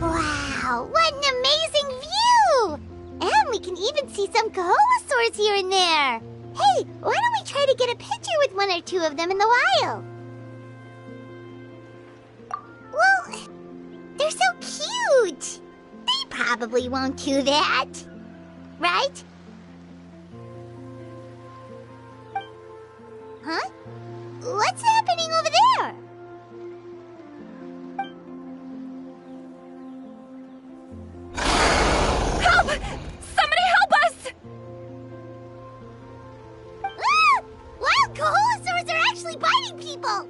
Wow, what an amazing view! And we can even see some Kaholosaurs here and there. Hey, why don't we try to get a picture with one or two of them in the wild? Well, they're so cute. They probably won't do that, right? Huh? What's happening over there? Help! Somebody help us! Ah! Wild Kaholosaurs are actually biting people!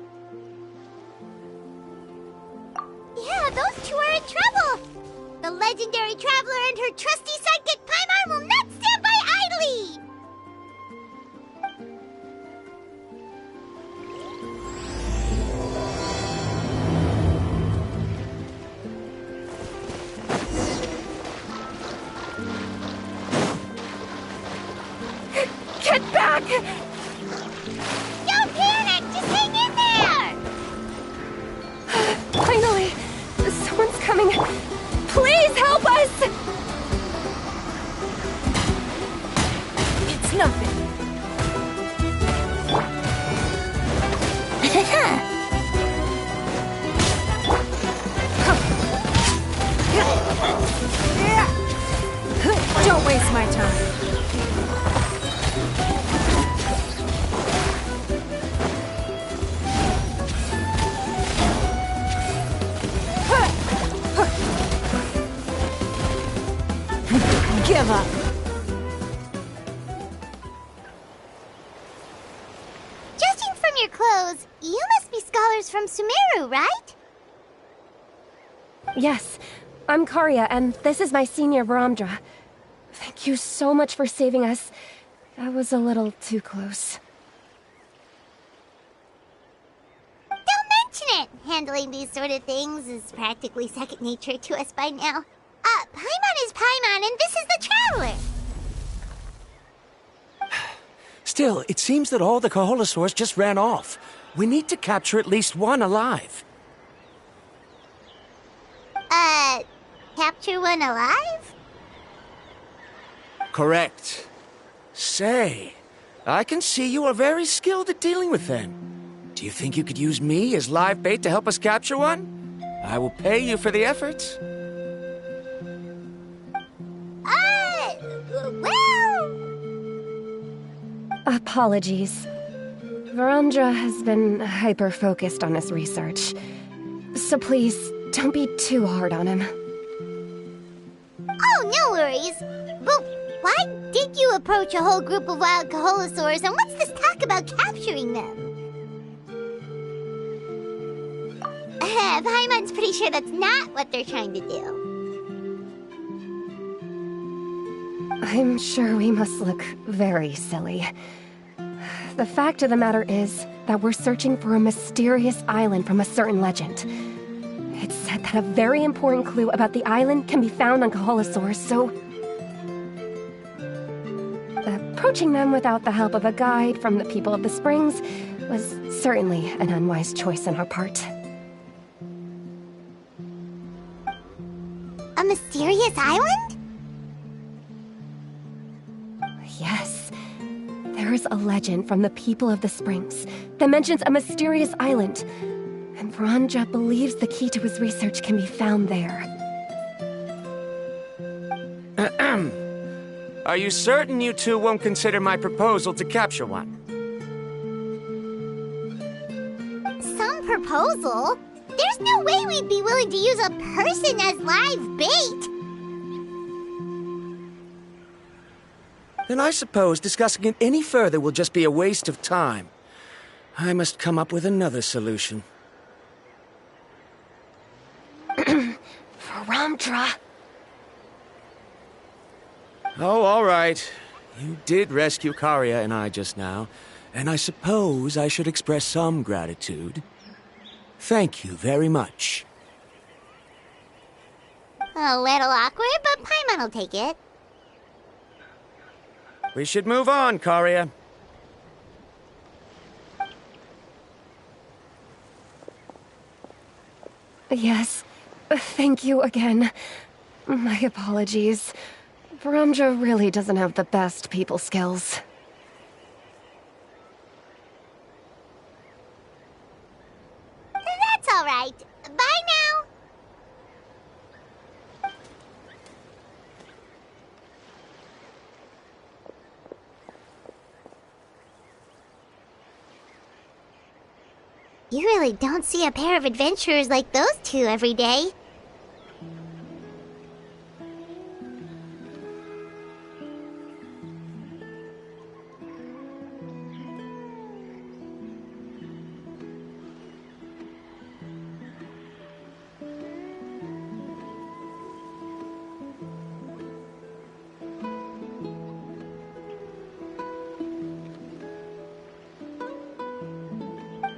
Yeah, those two are in trouble! The legendary traveler and her trusty sidekick Paimon will not stand by idly! Get back! Don't panic! Just hang in there! Finally! Someone's coming! Please help us! It's nothing. Don't waste my time. Give up. Judging from your clothes, you must be scholars from Sumeru, right? Yes, I'm Karya, and this is my senior Varamdra. Thank you so much for saving us. That was a little too close. Don't mention it! Handling these sort of things is practically second nature to us by now. Paimon is Paimon, and this is the Traveler! Still, it seems that all the Kaholosaurs just ran off. We need to capture at least one alive. Capture one alive? Correct. Say, I can see you are very skilled at dealing with them. Do you think you could use me as live bait to help us capture one? I will pay you for the efforts. Well... Apologies. Varamdra has been hyper-focused on his research. So please, don't be too hard on him. Oh, no worries. But why did you approach a whole group of wild Kaholosaurs, and what's this talk about capturing them? Paimon's pretty sure that's not what they're trying to do. I'm sure we must look very silly. The fact of the matter is that we're searching for a mysterious island from a certain legend. It's said that a very important clue about the island can be found on Kaholosaurs, so... approaching them without the help of a guide from the people of the Springs was certainly an unwise choice on our part. A mysterious island? Yes. There is a legend from the people of the Springs that mentions a mysterious island, and Verandra believes the key to his research can be found there. Are you certain you two won't consider my proposal to capture one? Some proposal? There's no way we'd be willing to use a person as live bait! Then I suppose discussing it any further will just be a waste of time. I must come up with another solution. Verandra! Oh, all right. You did rescue Karia and I just now, and I suppose I should express some gratitude. Thank you very much. A little awkward, but Paimon will take it. We should move on, Karia. Yes, thank you again. My apologies. Verandra really doesn't have the best people skills. That's all right. Bye now. You really don't see a pair of adventurers like those two every day.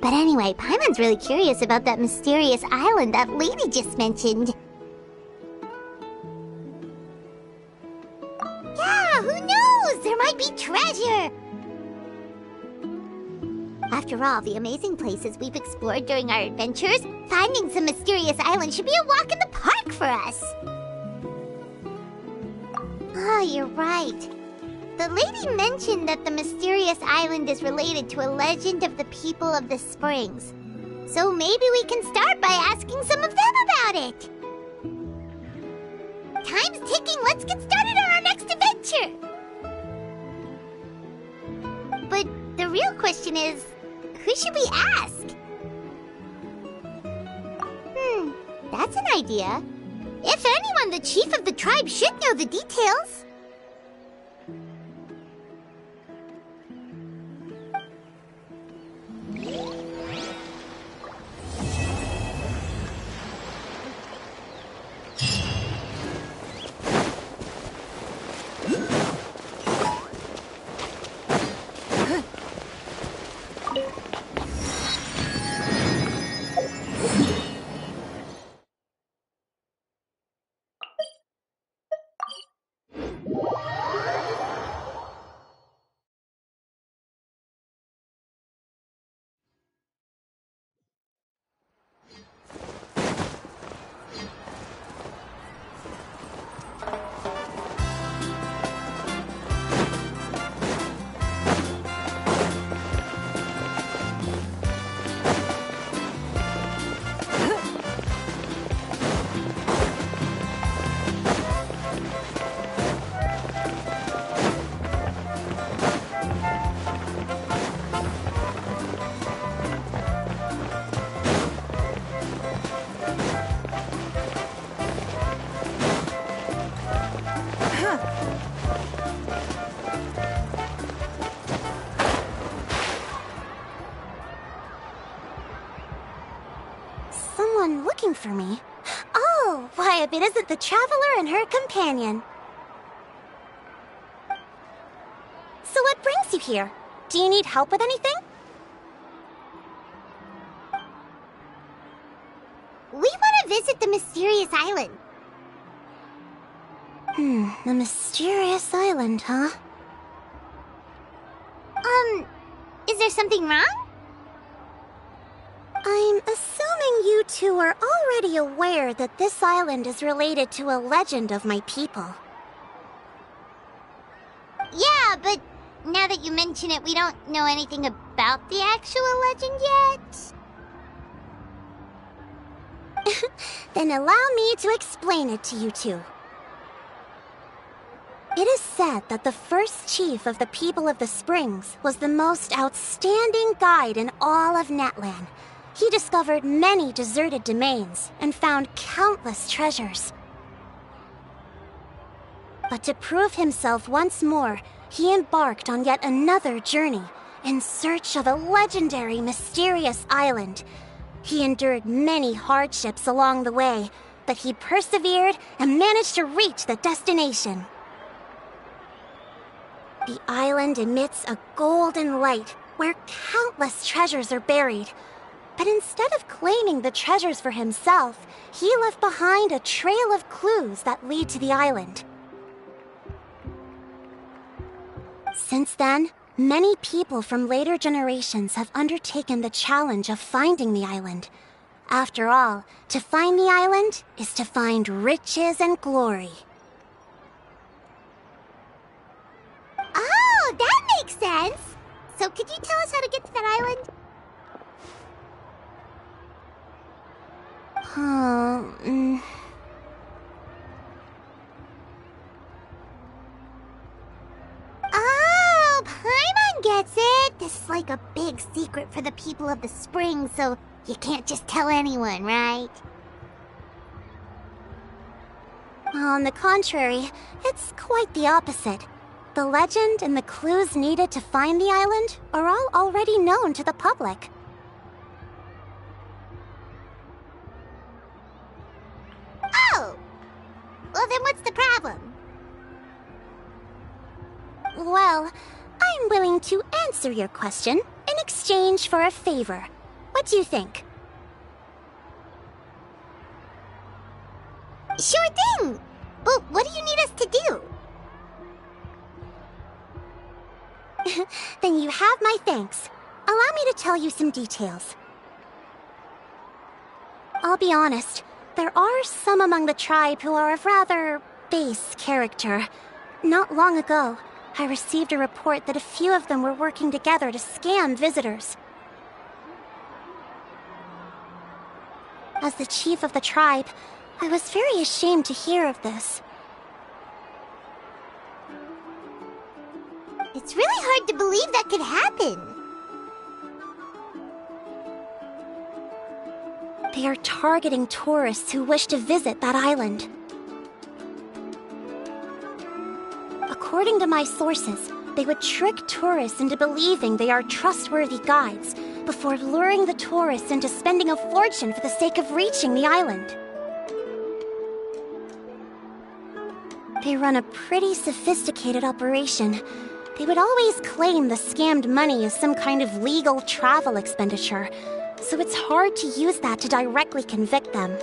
But anyway, Paimon's really curious about that mysterious island that lady just mentioned. Yeah, who knows? There might be treasure! After all the amazing places we've explored during our adventures, finding some mysterious island should be a walk in the park for us! Oh, you're right. The lady mentioned that the mysterious island is related to a legend of the people of the Springs. So maybe we can start by asking some of them about it. Time's ticking, let's get started on our next adventure! But the real question is, who should we ask? That's an idea. If anyone, the chief of the tribe should know the details. Someone looking for me? Oh, why if it isn't the traveler and her companion. brings you here? Do you need help with anything? We want to visit the mysterious island. The mysterious island, huh? Is there something wrong? I'm assuming you two are already aware that this island is related to a legend of my people. Yeah, but now that you mention it, we don't know anything about the actual legend yet. Then allow me to explain it to you two. It is said that the first chief of the people of the Springs was the most outstanding guide in all of Netland. He discovered many deserted domains and found countless treasures. But to prove himself once more, he embarked on yet another journey in search of a legendary, mysterious island. He endured many hardships along the way, but he persevered and managed to reach the destination. The island emits a golden light where countless treasures are buried. But instead of claiming the treasures for himself, he left behind a trail of clues that lead to the island. Since then, many people from later generations have undertaken the challenge of finding the island. After all, to find the island is to find riches and glory. Oh, that makes sense. So could you tell us how to get to that island? Oh, Paimon gets it. This is like a big secret for the people of the spring, so you can't just tell anyone, right? On the contrary, it's quite the opposite. The legend and the clues needed to find the island are all already known to the public. Oh! Well, then what's the problem? Well, I'm willing to answer your question in exchange for a favor. What do you think? Sure thing! But what do you need us to do? Then you have my thanks. Allow me to tell you some details. I'll be honest, there are some among the tribe who are of rather base character. Not long ago, I received a report that a few of them were working together to scam visitors. As the chief of the tribe, I was very ashamed to hear of this. It's really hard to believe that could happen. They are targeting tourists who wish to visit that island. According to my sources, they would trick tourists into believing they are trustworthy guides before luring the tourists into spending a fortune for the sake of reaching the island. They run a pretty sophisticated operation. They would always claim the scammed money as some kind of legal travel expenditure, so it's hard to use that to directly convict them.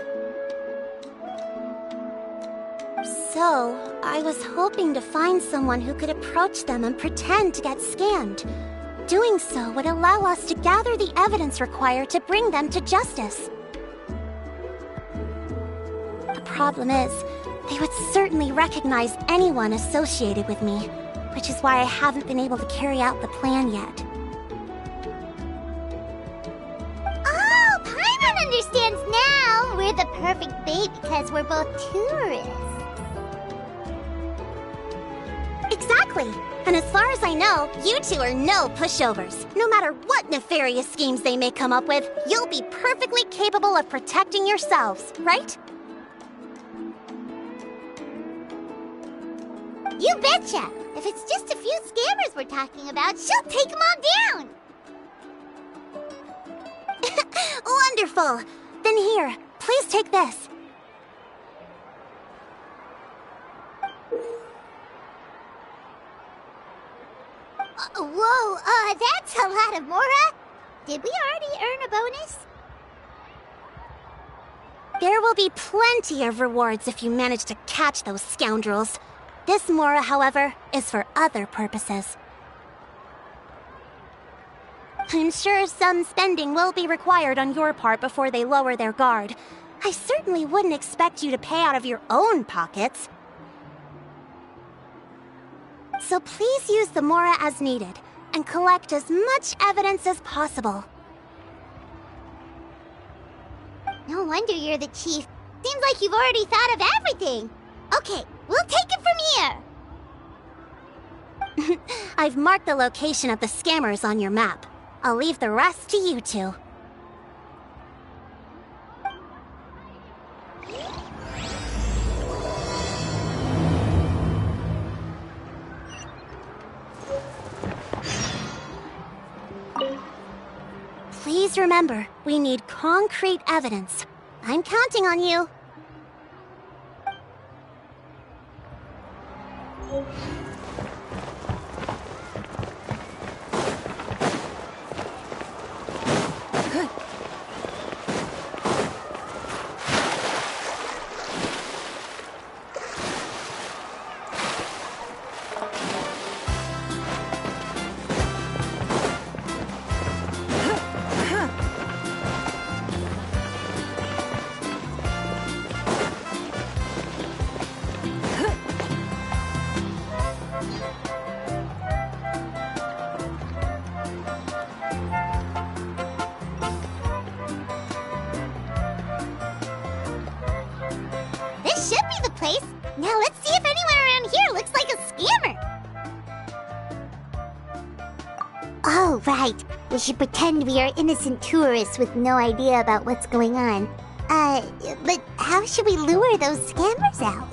So, I was hoping to find someone who could approach them and pretend to get scammed. Doing so would allow us to gather the evidence required to bring them to justice. The problem is, they would certainly recognize anyone associated with me, which is why I haven't been able to carry out the plan yet. Oh, Paimon understands now! We're the perfect bait because we're both tourists. Exactly! And as far as I know, you two are no pushovers. No matter what nefarious schemes they may come up with, you'll be perfectly capable of protecting yourselves, right? You betcha! If it's just a few scammers we're talking about, she'll take them all down! Wonderful! Then here, please take this. Whoa, that's a lot of Mora. Did we already earn a bonus? There will be plenty of rewards if you manage to catch those scoundrels. This Mora, however, is for other purposes. I'm sure some spending will be required on your part before they lower their guard. I certainly wouldn't expect you to pay out of your own pockets. So please use the Mora as needed, and collect as much evidence as possible. No wonder you're the chief. Seems like you've already thought of everything. Okay, we'll take it from here. I've marked the location of the scammers on your map. I'll leave the rest to you two. Please remember, we need concrete evidence. I'm counting on you. This should be the place. Now let's see if anyone around here looks like a scammer. Oh, right. We should pretend we are innocent tourists with no idea about what's going on. But how should we lure those scammers out?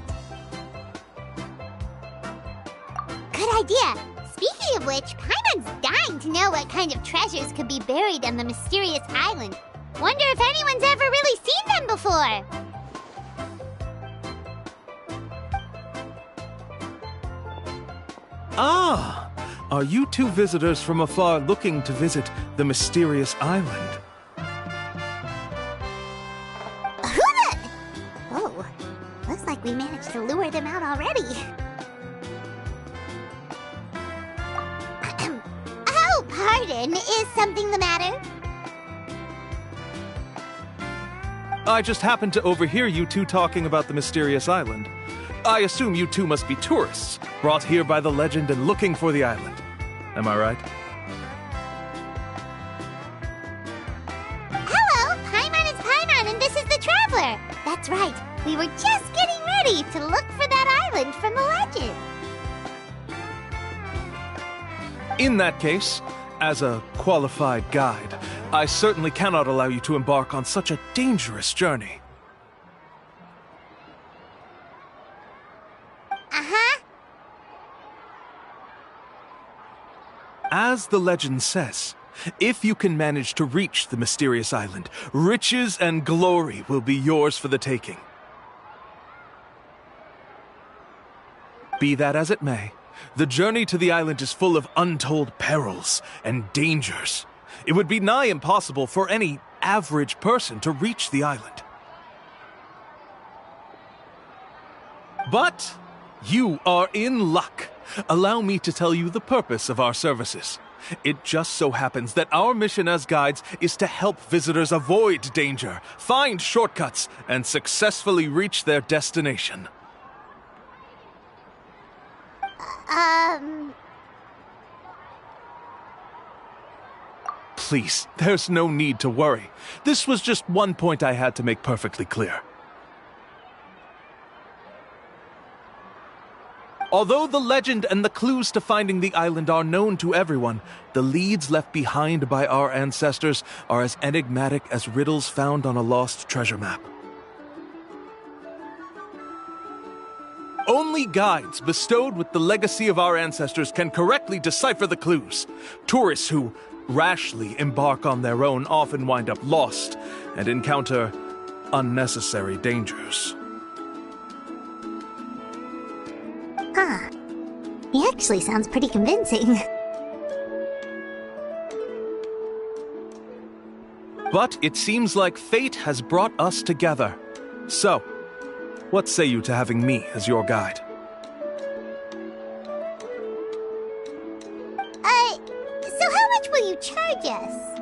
Good idea. Speaking of which, Paimon's dying to know what kind of treasures could be buried on the mysterious island. Wonder if anyone's ever really seen them before. Ah! Are you two visitors from afar looking to visit the mysterious island? Who the... Oh, looks like we managed to lure them out already. Oh, pardon. Is something the matter? I just happened to overhear you two talking about the mysterious island. I assume you two must be tourists, brought here by the legend and looking for the island. Am I right? Hello, Paimon is Paimon, and this is the Traveler. That's right. We were just getting ready to look for that island from the legend. In that case, as a qualified guide, I certainly cannot allow you to embark on such a dangerous journey. Uh-huh. As the legend says, if you can manage to reach the mysterious island, riches and glory will be yours for the taking. Be that as it may, the journey to the island is full of untold perils and dangers. It would be nigh impossible for any average person to reach the island. But you are in luck. Allow me to tell you the purpose of our services. It just so happens that our mission as guides is to help visitors avoid danger, find shortcuts, and successfully reach their destination. Please, there's no need to worry. This was just one point I had to make perfectly clear. Although the legend and the clues to finding the island are known to everyone, the leads left behind by our ancestors are as enigmatic as riddles found on a lost treasure map. Only guides bestowed with the legacy of our ancestors can correctly decipher the clues. Tourists who rashly embark on their own often wind up lost and encounter unnecessary dangers. Huh. He actually sounds pretty convincing. But it seems like fate has brought us together. So, what say you to having me as your guide? So how much will you charge us?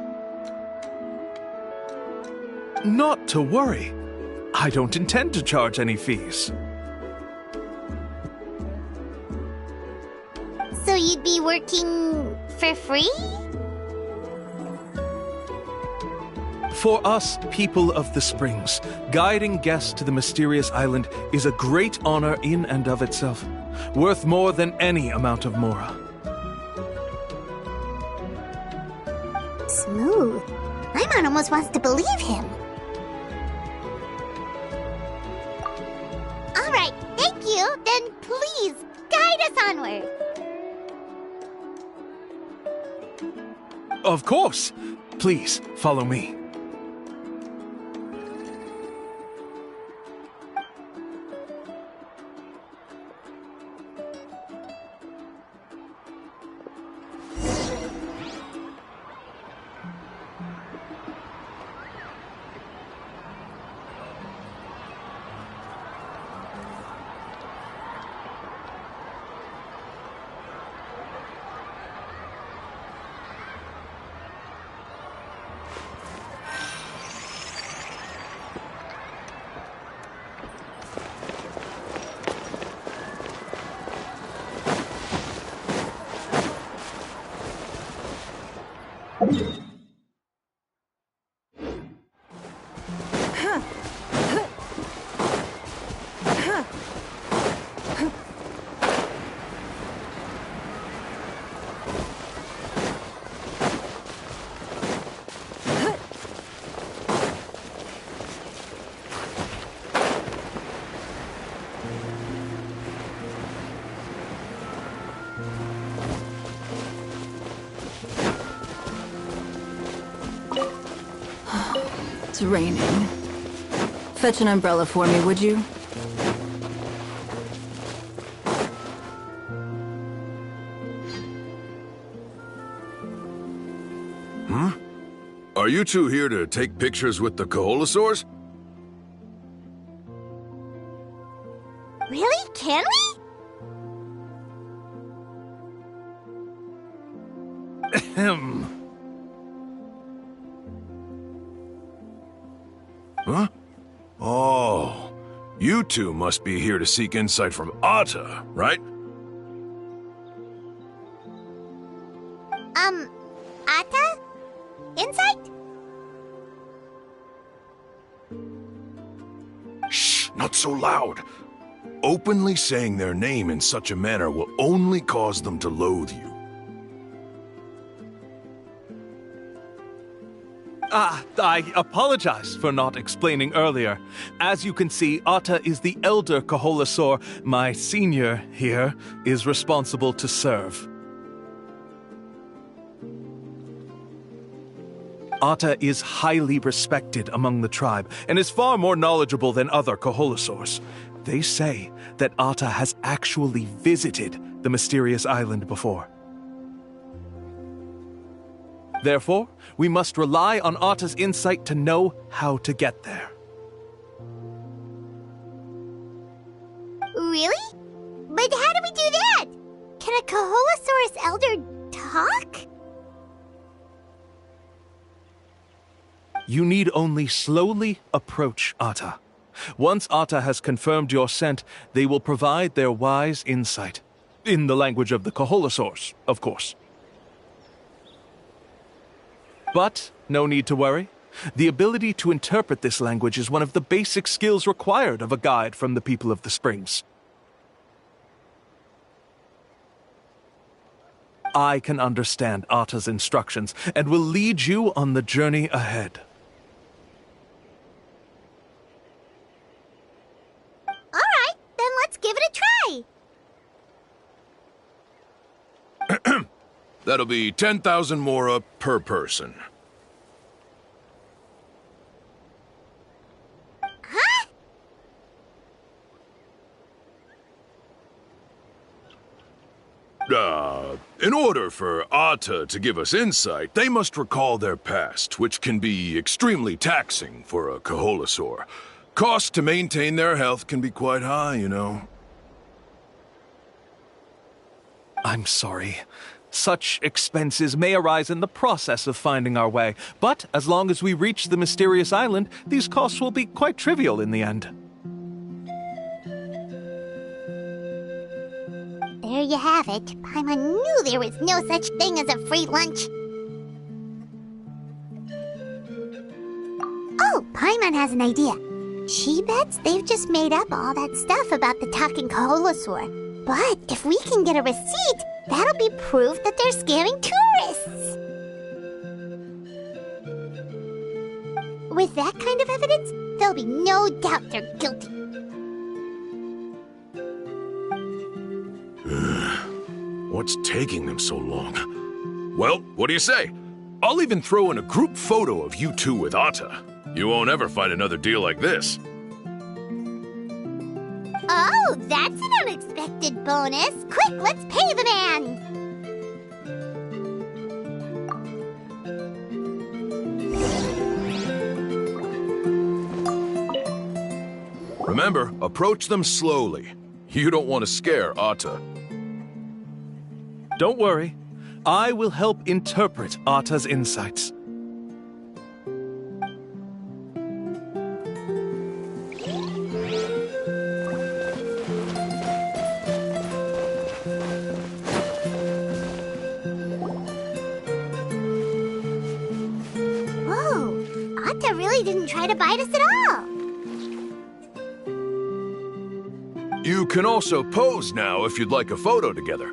Not to worry. I don't intend to charge any fees. So you'd be working for free? For us, people of the Springs, guiding guests to the mysterious island is a great honor in and of itself, worth more than any amount of mora. Smooth. Paimon almost wants to believe him. All right, thank you. Then please, guide us onward. Of course. Please, follow me. It's raining. Fetch an umbrella for me, would you? Are you two here to take pictures with the Koholosaurs? Really? Can we? Ahem. Huh? Oh, you two must be here to seek insight from Atta, right? Atta? Insight? Shh, not so loud. Openly saying their name in such a manner will only cause them to loathe you. I apologize for not explaining earlier. As you can see, Atta is the elder Koholosaur. My senior here is responsible to serve. Atta is highly respected among the tribe and is far more knowledgeable than other Koholosaurs. They say that Atta has actually visited the mysterious island before. Therefore, we must rely on Atta's insight to know how to get there. Really? But how do we do that? Can a Koholosaurus elder talk? You need only slowly approach Atta. Once Atta has confirmed your scent, they will provide their wise insight. In the language of the Koholosaurs, of course. But no need to worry. The ability to interpret this language is one of the basic skills required of a guide from the people of the Springs. I can understand Atta's instructions and will lead you on the journey ahead. All right, then let's give it a try. That'll be 10,000 mora per person. Huh? In order for Ata to give us insight, they must recall their past, which can be extremely taxing for a Kaholosaur. Costs to maintain their health can be quite high, you know. I'm sorry. Such expenses may arise in the process of finding our way, but as long as we reach the mysterious island, these costs will be quite trivial in the end. There you have it. Paimon knew there was no such thing as a free lunch. Oh, Paimon has an idea. She bets they've just made up all that stuff about the talking Kaholosaur. But if we can get a receipt, that'll be proof that they're scamming tourists. With that kind of evidence, there'll be no doubt they're guilty. What's taking them so long? Well, what do you say? I'll even throw in a group photo of you two with Ata. You won't ever find another deal like this. Oh, that's an unexpected bonus. Quick, let's pay the man. Remember, approach them slowly. You don't want to scare Ata. Don't worry. I will help interpret Ata's insights. Whoa, Ata really didn't try to bite us at all. You can also pose now if you'd like a photo together.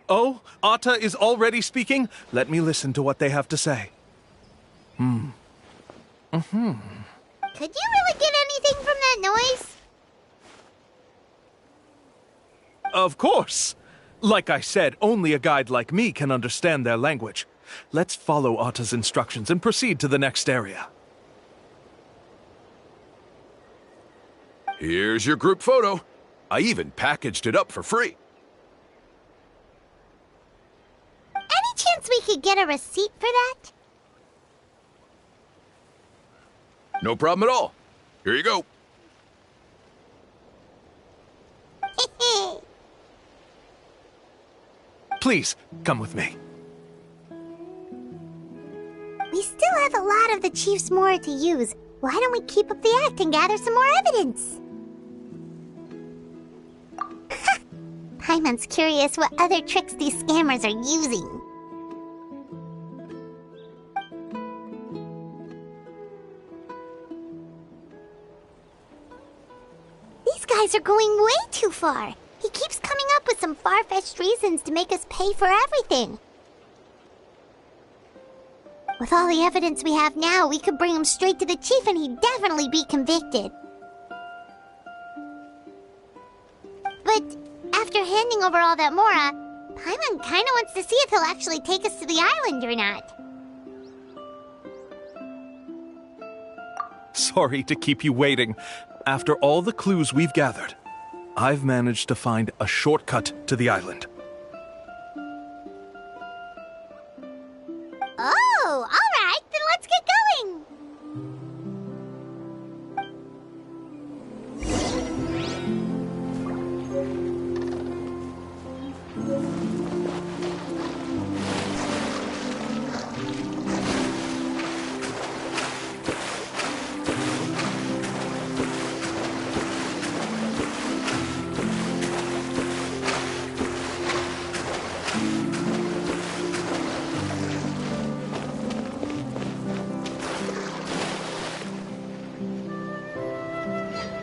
Oh, Ata is already speaking? Let me listen to what they have to say. Could you really get anything from that noise? Of course. Like I said, only a guide like me can understand their language. Let's follow Ata's instructions and proceed to the next area. Here's your group photo. I even packaged it up for free. Any chance we could get a receipt for that? No problem at all. Here you go. Please, come with me. We still have a lot of the Chief's Mora to use. Why don't we keep up the act and gather some more evidence? Paimon's curious what other tricks these scammers are using. These guys are going way too far. He keeps coming up with some far-fetched reasons to make us pay for everything. With all the evidence we have now, we could bring him straight to the chief and he'd definitely be convicted. But after handing over all that Mora, Paimon kinda wants to see if he'll actually take us to the island or not. Sorry to keep you waiting. After all the clues we've gathered, I've managed to find a shortcut to the island. Oh, all right, then let's get going.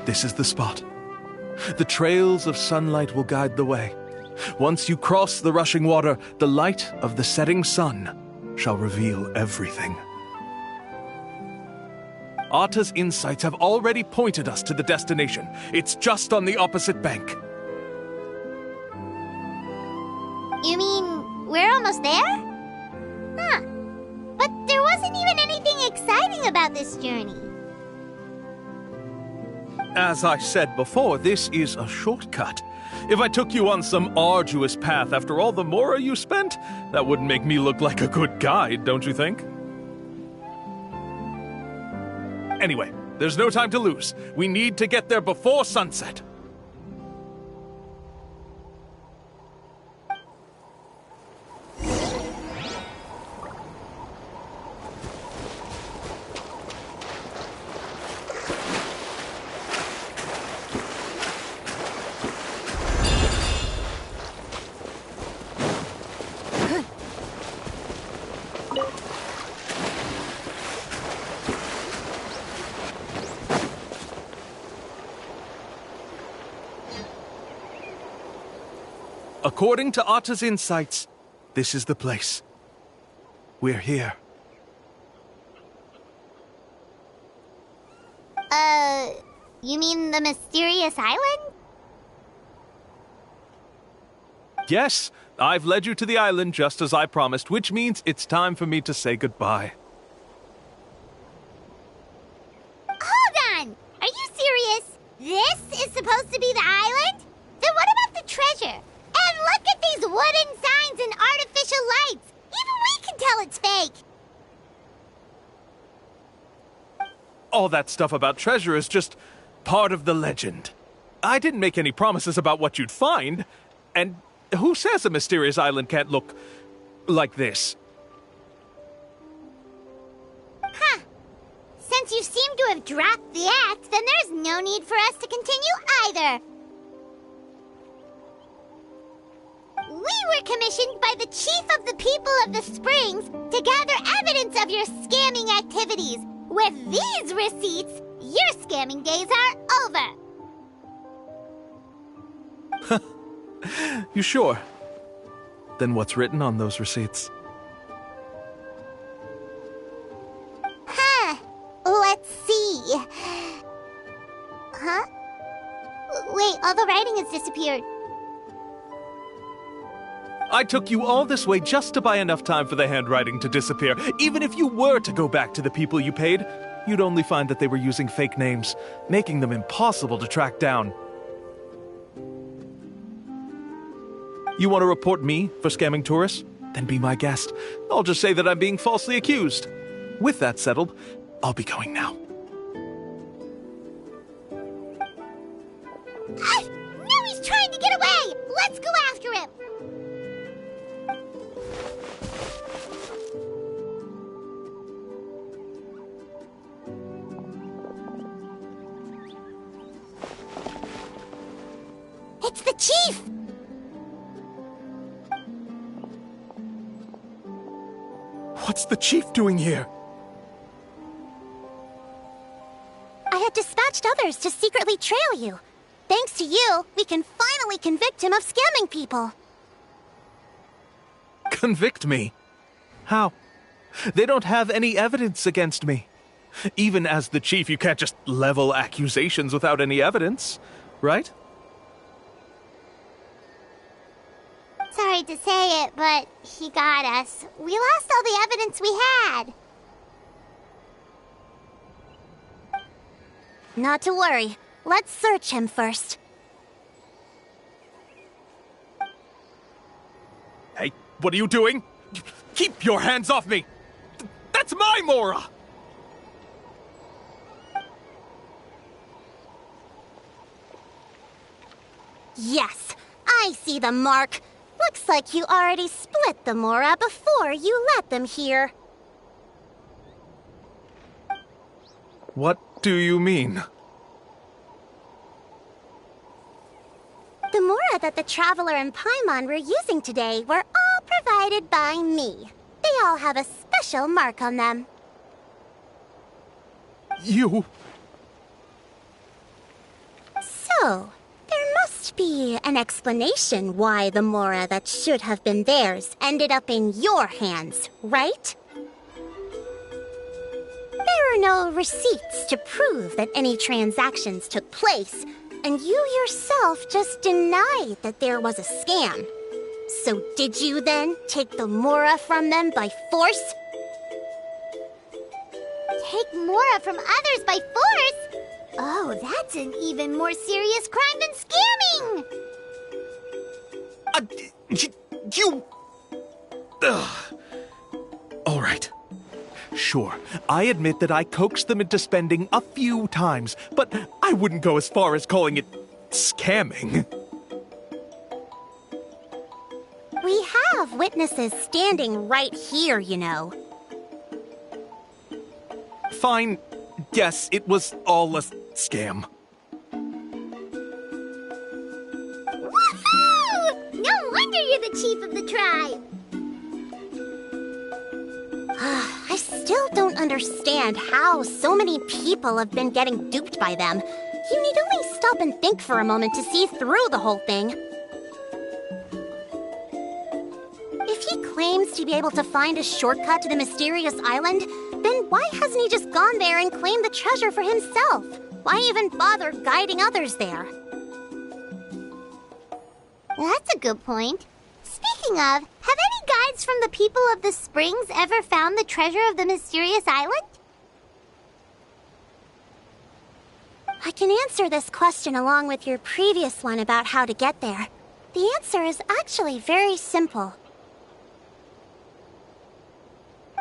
This is the spot. The trails of sunlight will guide the way. Once you cross the rushing water, the light of the setting sun shall reveal everything. Arta's insights have already pointed us to the destination. It's just on the opposite bank. You mean we're almost there? Huh. But there wasn't even anything exciting about this journey. As I said before, this is a shortcut. If I took you on some arduous path after all the mora you spent, that wouldn't make me look like a good guide, don't you think? Anyway, there's no time to lose. We need to get there before sunset. According to Arta's insights, this is the place. We're here. You mean the mysterious island? Yes, I've led you to the island just as I promised, which means it's time for me to say goodbye. Hold on! Are you serious? This is supposed to be the island? Then what about the treasure? And look at these wooden signs and artificial lights! Even we can tell it's fake! All that stuff about treasure is just part of the legend. I didn't make any promises about what you'd find, and who says a mysterious island can't look like this? Huh. Since you seem to have dropped the act, then there's no need for us to continue either. We were commissioned by the chief of the people of the Springs to gather evidence of your scamming activities. With these receipts, your scamming days are over. You sure? Then what's written on those receipts? Huh. Let's see. Huh? Wait, all the writing has disappeared. I took you all this way just to buy enough time for the handwriting to disappear. Even if you were to go back to the people you paid, you'd only find that they were using fake names, making them impossible to track down. You want to report me for scamming tourists? Then be my guest. I'll just say that I'm being falsely accused. With that settled, I'll be going now. Now he's trying to get away! Let's go after him! It's the chief! What's the chief doing here? I had dispatched others to secretly trail you. Thanks to you, we can finally convict him of scamming people. Convict me? How? They don't have any evidence against me. Even as the chief, you can't just level accusations without any evidence, right? Sorry to say it, but he got us. We lost all the evidence we had. Not to worry. Let's search him first. Hey, what are you doing? Keep your hands off me! That's my Mora! Yes, I see the mark. Looks like you already split the Mora before you let them here. What do you mean? The Mora that the Traveler and Paimon were using today were all provided by me. They all have a special mark on them. You... So, there must be an explanation why the Mora that should have been theirs ended up in your hands, right? there are no receipts to prove that any transactions took place, and you yourself just denied that there was a scam. So did you then take the Mora from them by force? Take Mora from others by force? Oh, that's an even more serious crime than scamming! All right. Sure, I admit that I coaxed them into spending a few times, but I wouldn't go as far as calling it scamming. We have witnesses standing right here, you know. Fine. Yes, it was all a scam. Woohoo! No wonder you're the chief of the tribe! I still don't understand how so many people have been getting duped by them. You need only stop and think for a moment to see through the whole thing. If he claims to be able to find a shortcut to the mysterious island, then why hasn't he just gone there and claimed the treasure for himself? Why even bother guiding others there? That's a good point. Speaking of, have any guides from the people of the springs ever found the treasure of the mysterious island? I can answer this question along with your previous one about how to get there. The answer is actually very simple.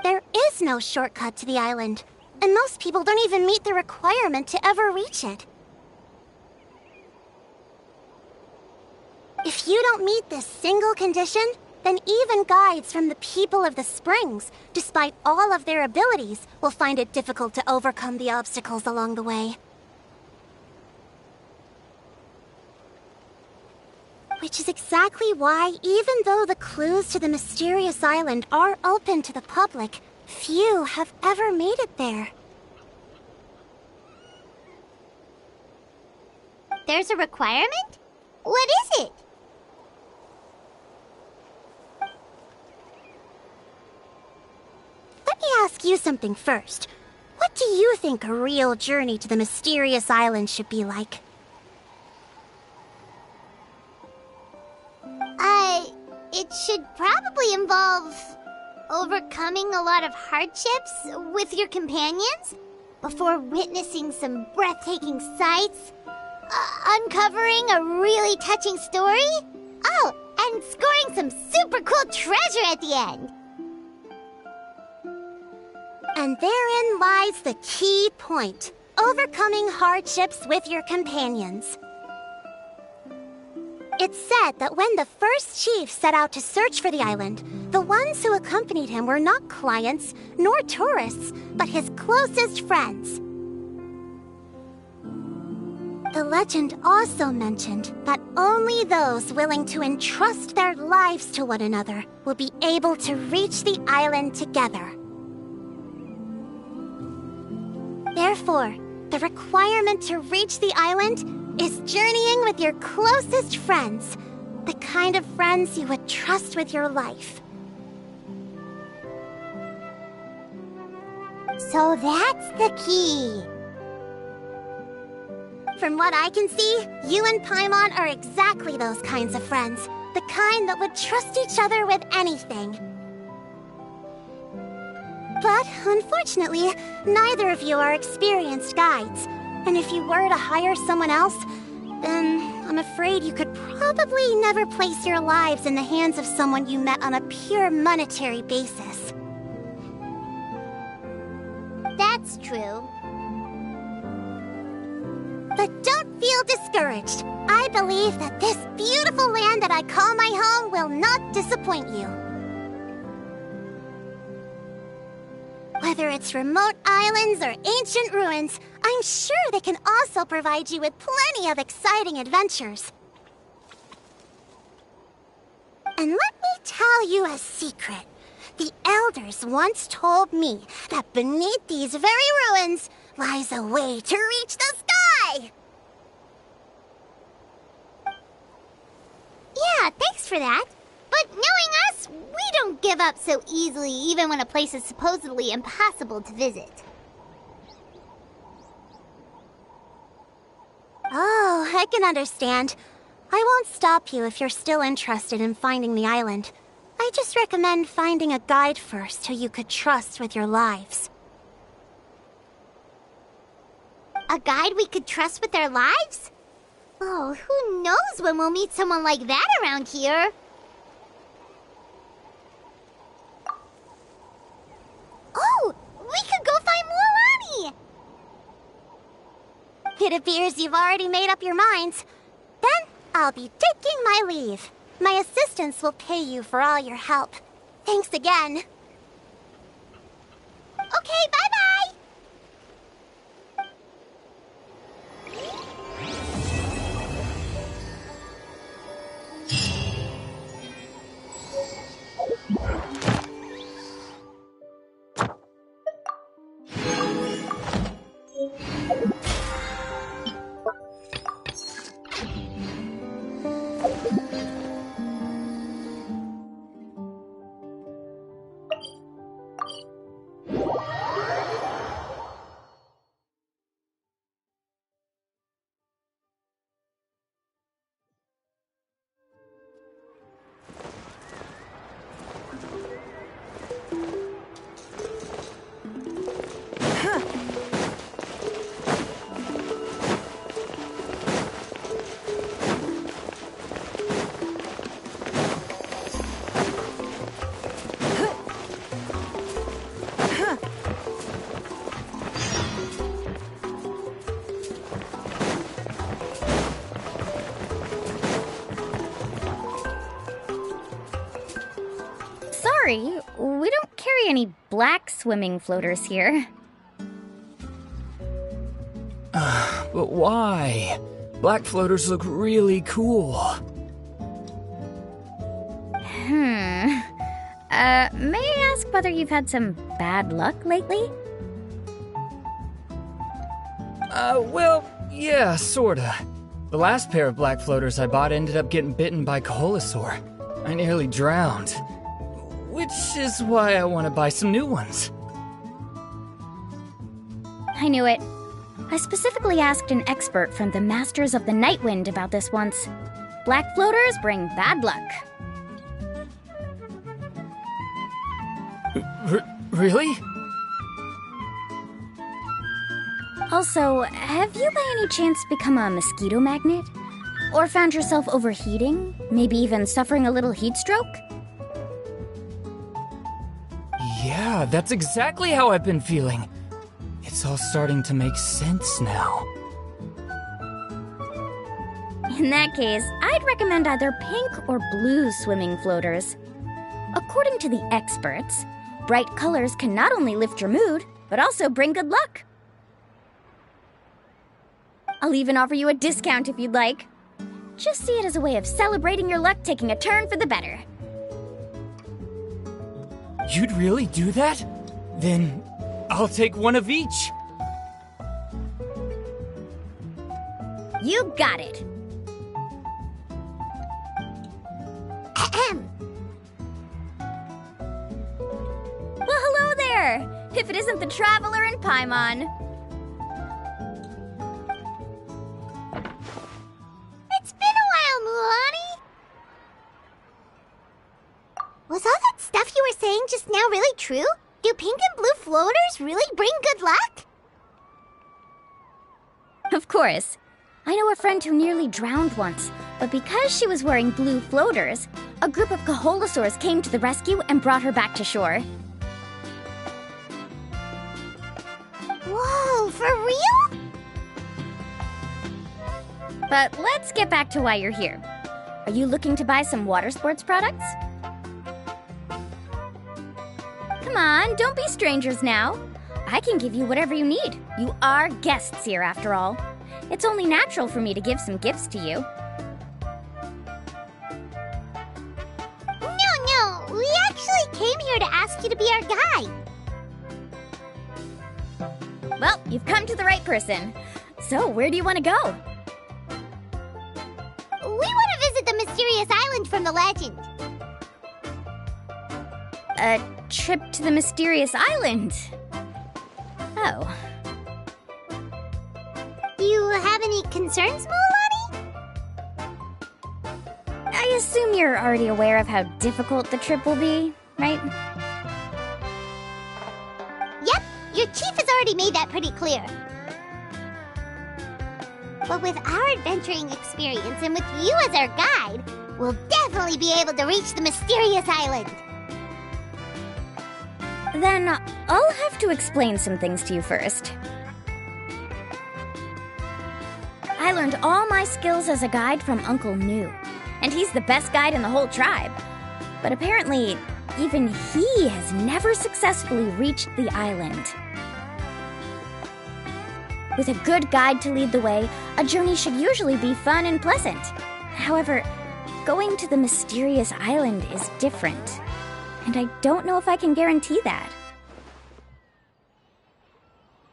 There is no shortcut to the island, and most people don't even meet the requirement to ever reach it. If you don't meet this single condition, then even guides from the people of the springs, despite all of their abilities, will find it difficult to overcome the obstacles along the way. Which is exactly why, even though the clues to the mysterious island are open to the public, few have ever made it there. There's a requirement? What is it? Let me ask you something first. What do you think a real journey to the mysterious island should be like? It should probably involve overcoming a lot of hardships with your companions before witnessing some breathtaking sights, uncovering a really touching story, and scoring some super cool treasure at the end. And therein lies the key point: overcoming hardships with your companions. It's said that when the first chief set out to search for the island, the ones who accompanied him were not clients nor tourists, but his closest friends. The legend also mentioned that only those willing to entrust their lives to one another will be able to reach the island together. Therefore, the requirement to reach the island is journeying with your closest friends, the kind of friends you would trust with your life. So that's the key. From what I can see, you and Paimon are exactly those kinds of friends, the kind that would trust each other with anything. But unfortunately, neither of you are experienced guides. And if you were to hire someone else, then I'm afraid you could probably never place your lives in the hands of someone you met on a pure monetary basis. That's true. But don't feel discouraged. I believe that this beautiful land that I call my home will not disappoint you. Whether it's remote islands or ancient ruins, I'm sure they can also provide you with plenty of exciting adventures. And let me tell you a secret. The elders once told me that beneath these very ruins lies a way to reach the sky! Yeah, thanks for that. But knowing us, we don't give up so easily even when a place is supposedly impossible to visit. Oh, I can understand. I won't stop you if you're still interested in finding the island. I just recommend finding a guide first who you could trust with your lives. A guide we could trust with our lives? Oh, who knows when we'll meet someone like that around here? Oh, we could go find Mualani! It appears you've already made up your minds. Then I'll be taking my leave. My assistants will pay you for all your help. Thanks again. Okay, bye-bye! Sorry, we don't carry any black swimming floaters here. But why? Black floaters look really cool. May I ask whether you've had some bad luck lately? Well, yeah, sorta. The last pair of black floaters I bought ended up getting bitten by Kaholasaur. I nearly drowned. Which is why I want to buy some new ones. I knew it. I specifically asked an expert from the Masters of the Night Wind about this once. Black floaters bring bad luck. Really? Also, have you by any chance become a mosquito magnet? Or found yourself overheating? Maybe even suffering a little heat stroke? Yeah, that's exactly how I've been feeling. It's all starting to make sense now. In that case, I'd recommend either pink or blue swimming floaters. According to the experts, bright colors can not only lift your mood, but also bring good luck. I'll even offer you a discount if you'd like. Just see it as a way of celebrating your luck taking a turn for the better. You'd really do that? Then I'll take one of each. You got it. Ahem. Well, hello there! If it isn't the Traveler in Paimon. It's been a while, Mualani. Was all that stuff you were saying just now really true? Do pink and blue floaters really bring good luck? Of course. I know a friend who nearly drowned once, but because she was wearing blue floaters, a group of Kaholasaurs came to the rescue and brought her back to shore. Whoa, for real? But let's get back to why you're here. Are you looking to buy some water sports products? Come on, don't be strangers now. I can give you whatever you need. You are guests here, after all. It's only natural for me to give some gifts to you. No, we actually came here to ask you to be our guide. Well, you've come to the right person. So, where do you want to go? We want to visit the mysterious island from the legend. A trip to the mysterious island. Oh. You have any concerns, Mulani? I assume you're already aware of how difficult the trip will be, right? Yep, your chief has already made that pretty clear. But with our adventuring experience and with you as our guide, we'll definitely be able to reach the mysterious island. Then I'll have to explain some things to you first. I learned all my skills as a guide from Uncle New, and he's the best guide in the whole tribe. But apparently, even he has never successfully reached the island. With a good guide to lead the way, a journey should usually be fun and pleasant. However, going to the mysterious island is different, and I don't know if I can guarantee that.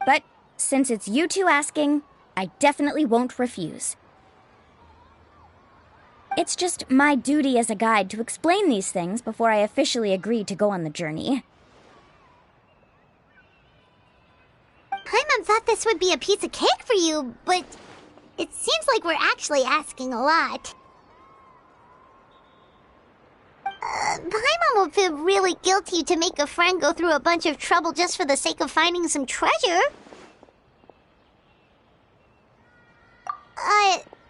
But since it's you two asking, I definitely won't refuse. It's just my duty as a guide to explain these things before I officially agree to go on the journey. Paimon thought this would be a piece of cake for you, but it seems like we're actually asking a lot. Paimon will feel really guilty to make a friend go through a bunch of trouble just for the sake of finding some treasure.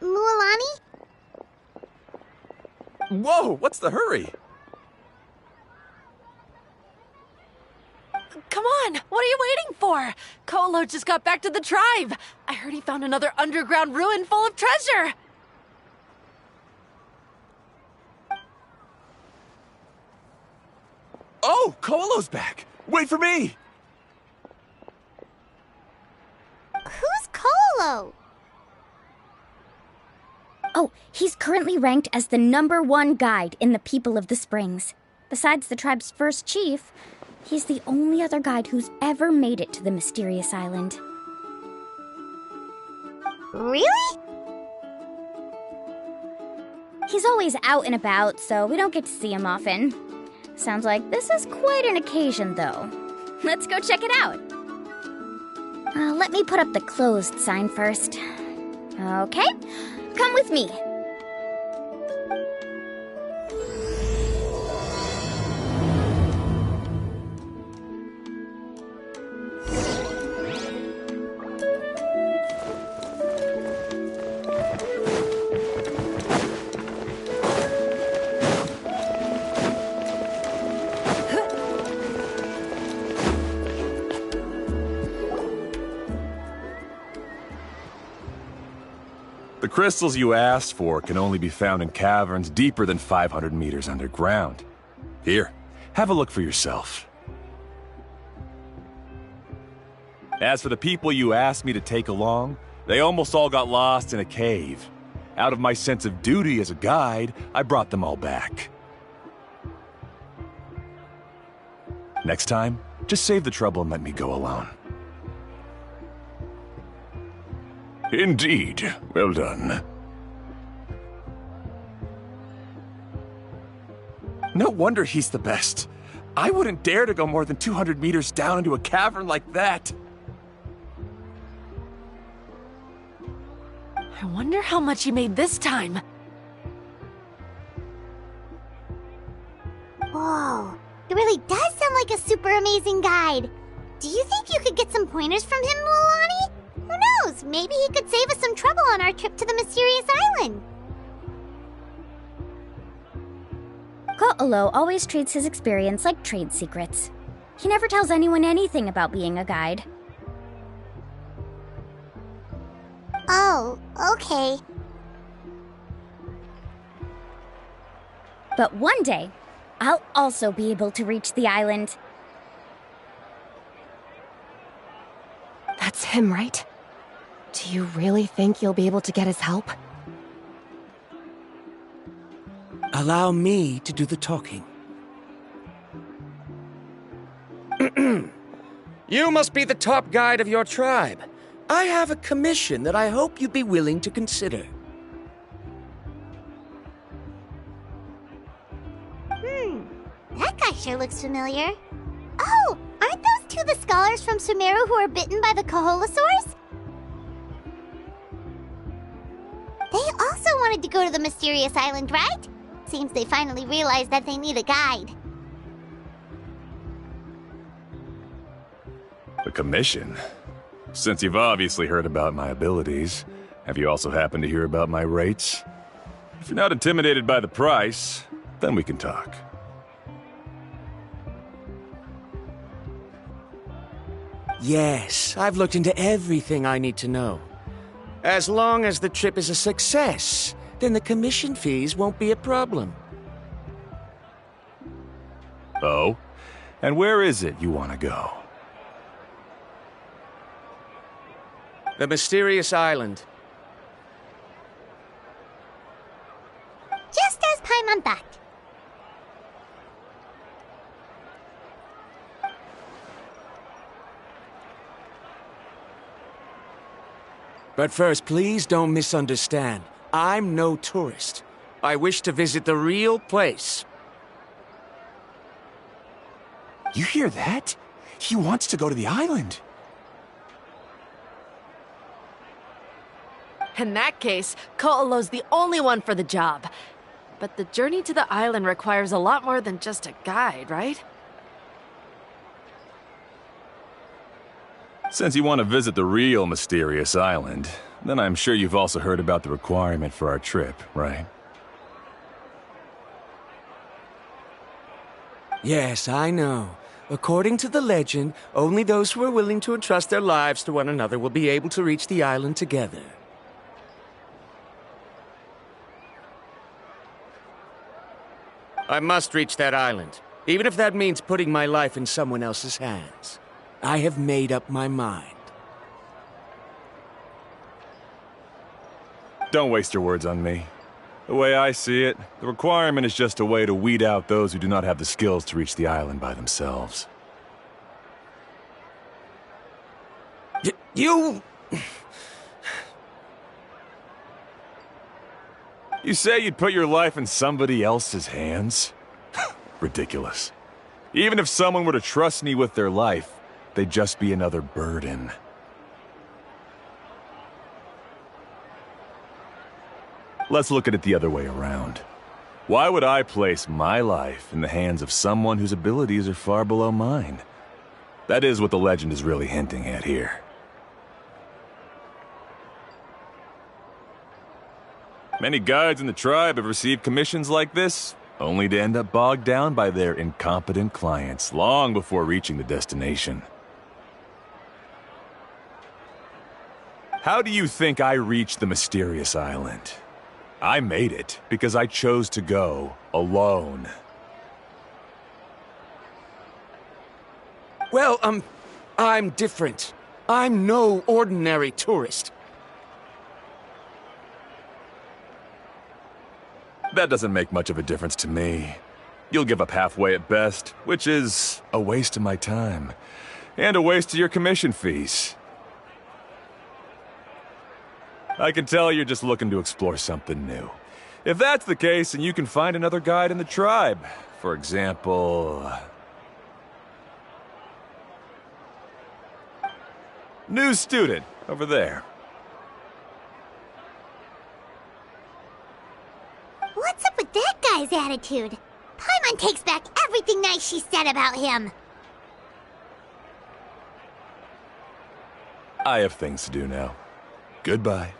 Mulani? Whoa, what's the hurry? Come on, what are you waiting for? Kolo just got back to the tribe. I heard he found another underground ruin full of treasure. Oh, Kolo's back. Wait for me. Who's Kolo? Oh, he's currently ranked as the #1 guide in the People of the Springs. Besides the tribe's first chief, he's the only other guide who's ever made it to the mysterious island. Really? He's always out and about, so we don't get to see him often. Sounds like this is quite an occasion, though. Let's go check it out. Let me put up the closed sign first. Okay, come with me. The crystals you asked for can only be found in caverns deeper than 500 meters underground. Here, have a look for yourself. As for the people you asked me to take along, they almost all got lost in a cave. Out of my sense of duty as a guide, I brought them all back. Next time, just save the trouble and let me go alone. Indeed. Well done. No wonder he's the best. I wouldn't dare to go more than 200 meters down into a cavern like that. I wonder how much he made this time. Whoa, he really does sound like a super amazing guide. Do you think you could get some pointers from him, Mulani? Who knows? Maybe he could save us some trouble on our trip to the mysterious island. Ko'olo always treats his experience like trade secrets. He never tells anyone anything about being a guide. Oh, okay. But one day, I'll also be able to reach the island. That's him, right? Do you really think you'll be able to get his help? Allow me to do the talking. You must be the top guide of your tribe. I have a commission that I hope you'd be willing to consider. That guy sure looks familiar. Oh, aren't those two the scholars from Sumeru who are bitten by the Koholosaurs? wanted to go to the mysterious island, right? Seems they finally realized that they need a guide. The commission? Since you've obviously heard about my abilities, have you also happened to hear about my rates? If you're not intimidated by the price, then we can talk. Yes, I've looked into everything I need to know. As long as the trip is a success, then the commission fees won't be a problem. Oh? And where is it you want to go? The mysterious island. Just as Paimon thought. But first, please don't misunderstand. I'm no tourist. I wish to visit the real place. You hear that? He wants to go to the island. In that case, Ko'olo's the only one for the job. But the journey to the island requires a lot more than just a guide, right? Since you want to visit the real mysterious island, then I'm sure you've also heard about the requirement for our trip, right? Yes, I know. According to the legend, only those who are willing to entrust their lives to one another will be able to reach the island together. I must reach that island, even if that means putting my life in someone else's hands. I have made up my mind. Don't waste your words on me. The way I see it, the requirement is just a way to weed out those who do not have the skills to reach the island by themselves. You say you'd put your life in somebody else's hands? Ridiculous. Even if someone were to trust me with their life, they'd just be another burden. Let's look at it the other way around. Why would I place my life in the hands of someone whose abilities are far below mine? That is what the legend is really hinting at here. Many guides in the tribe have received commissions like this, only to end up bogged down by their incompetent clients long before reaching the destination. How do you think I reached the mysterious island? I made it because I chose to go alone. Well, I'm different. I'm no ordinary tourist. That doesn't make much of a difference to me. You'll give up halfway at best, which is a waste of my time. And a waste of your commission fees. I can tell you're just looking to explore something new. If that's the case, then you can find another guide in the tribe. For example... new student, over there. What's up with that guy's attitude? Paimon takes back everything nice she said about him. I have things to do now. Goodbye.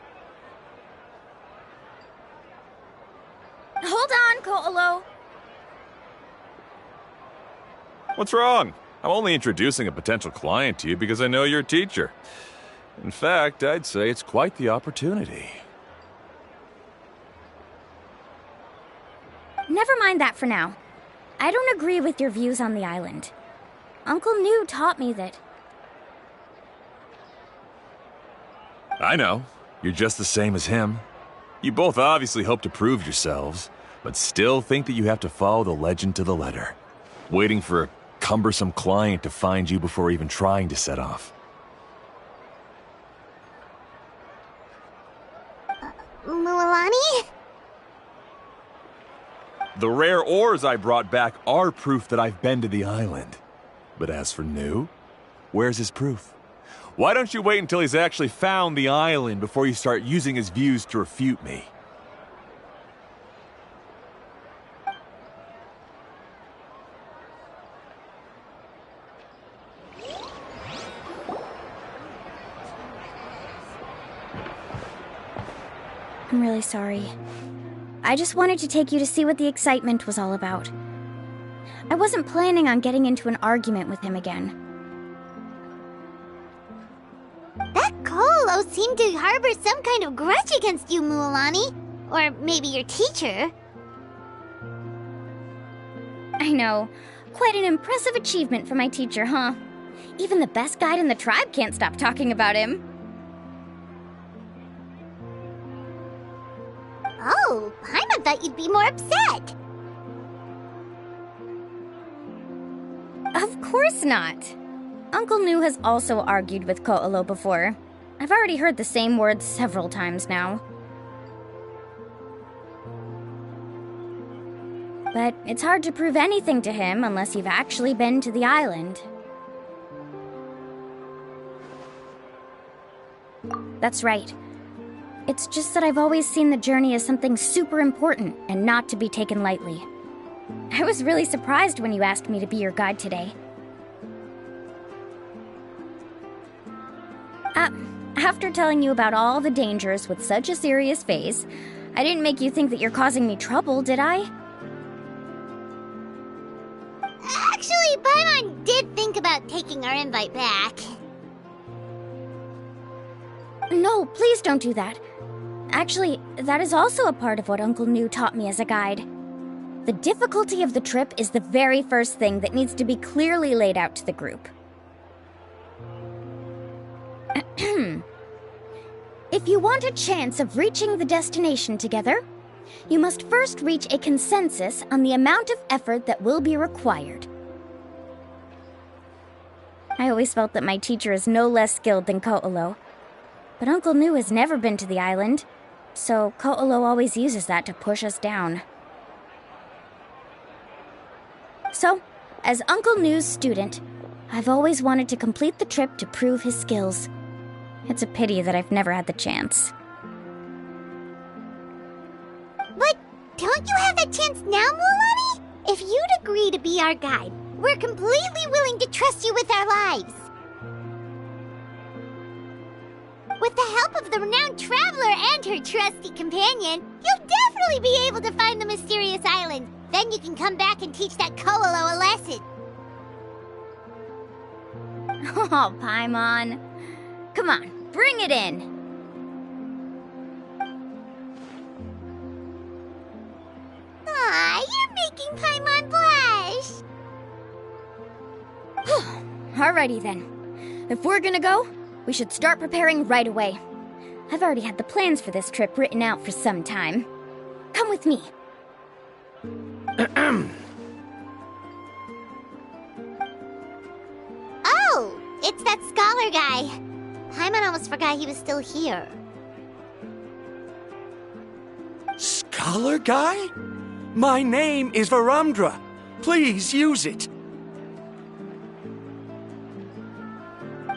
Hold on, Ko'olo. What's wrong? I'm only introducing a potential client to you because I know you're a teacher. In fact, I'd say it's quite the opportunity. Never mind that for now. I don't agree with your views on the island. Uncle New taught me that... I know. You're just the same as him. You both obviously hope to prove yourselves, but still think that you have to follow the legend to the letter, waiting for a cumbersome client to find you before even trying to set off. Mualani? The rare ores I brought back are proof that I've been to the island. But as for New, where's his proof? Why don't you wait until he's actually found the island before you start using his views to refute me? I'm really sorry. I just wanted to take you to see what the excitement was all about. I wasn't planning on getting into an argument with him again. That Colo seemed to harbor some kind of grudge against you, Mualani. Or maybe your teacher. I know. Quite an impressive achievement for my teacher, huh? Even the best guide in the tribe can't stop talking about him. Oh, Paimon thought you'd be more upset. Of course not. Uncle Nu has also argued with Ko'olo before. I've already heard the same words several times now. But it's hard to prove anything to him unless you've actually been to the island. That's right. It's just that I've always seen the journey as something super important and not to be taken lightly. I was really surprised when you asked me to be your guide today. After telling you about all the dangers with such a serious face, I didn't make you think that you're causing me trouble, did I? Actually, Paimon did think about taking our invite back. No, please don't do that. Actually, that is also a part of what Uncle Nu taught me as a guide. The difficulty of the trip is the very first thing that needs to be clearly laid out to the group. If you want a chance of reaching the destination together, you must first reach a consensus on the amount of effort that will be required. I always felt that my teacher is no less skilled than Ko'olo. But Uncle Nu has never been to the island, so Ko'olo always uses that to push us down. So, as Uncle Nu's student, I've always wanted to complete the trip to prove his skills. It's a pity that I've never had the chance. But don't you have that chance now, Mualani? If you'd agree to be our guide, we're completely willing to trust you with our lives. With the help of the renowned traveler and her trusty companion, you'll definitely be able to find the mysterious island. Then you can come back and teach that Ko'olo a lesson. Oh, Paimon. Come on, bring it in. Aw, you're making Paimon blush. Alrighty then. If we're gonna go, we should start preparing right away. I've already had the plans for this trip written out for some time. Come with me. Oh, it's that scholar guy. Paimon almost forgot he was still here. Scholar guy? My name is Varumdra. Please use it.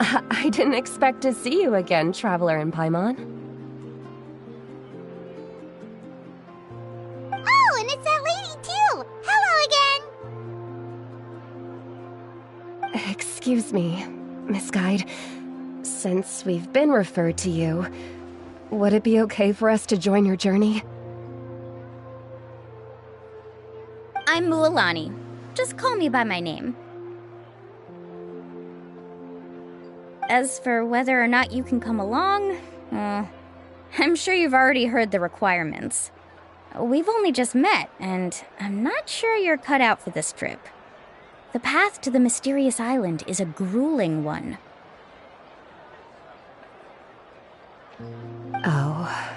I didn't expect to see you again, Traveler and Paimon. Oh, and it's that lady too! Hello again! Excuse me, Miss Guide. Since we've been referred to you, would it be okay for us to join your journey? I'm Mualani. Just call me by my name. As for whether or not you can come along, I'm sure you've already heard the requirements. We've only just met, and I'm not sure you're cut out for this trip. The path to the mysterious island is a grueling one. Oh.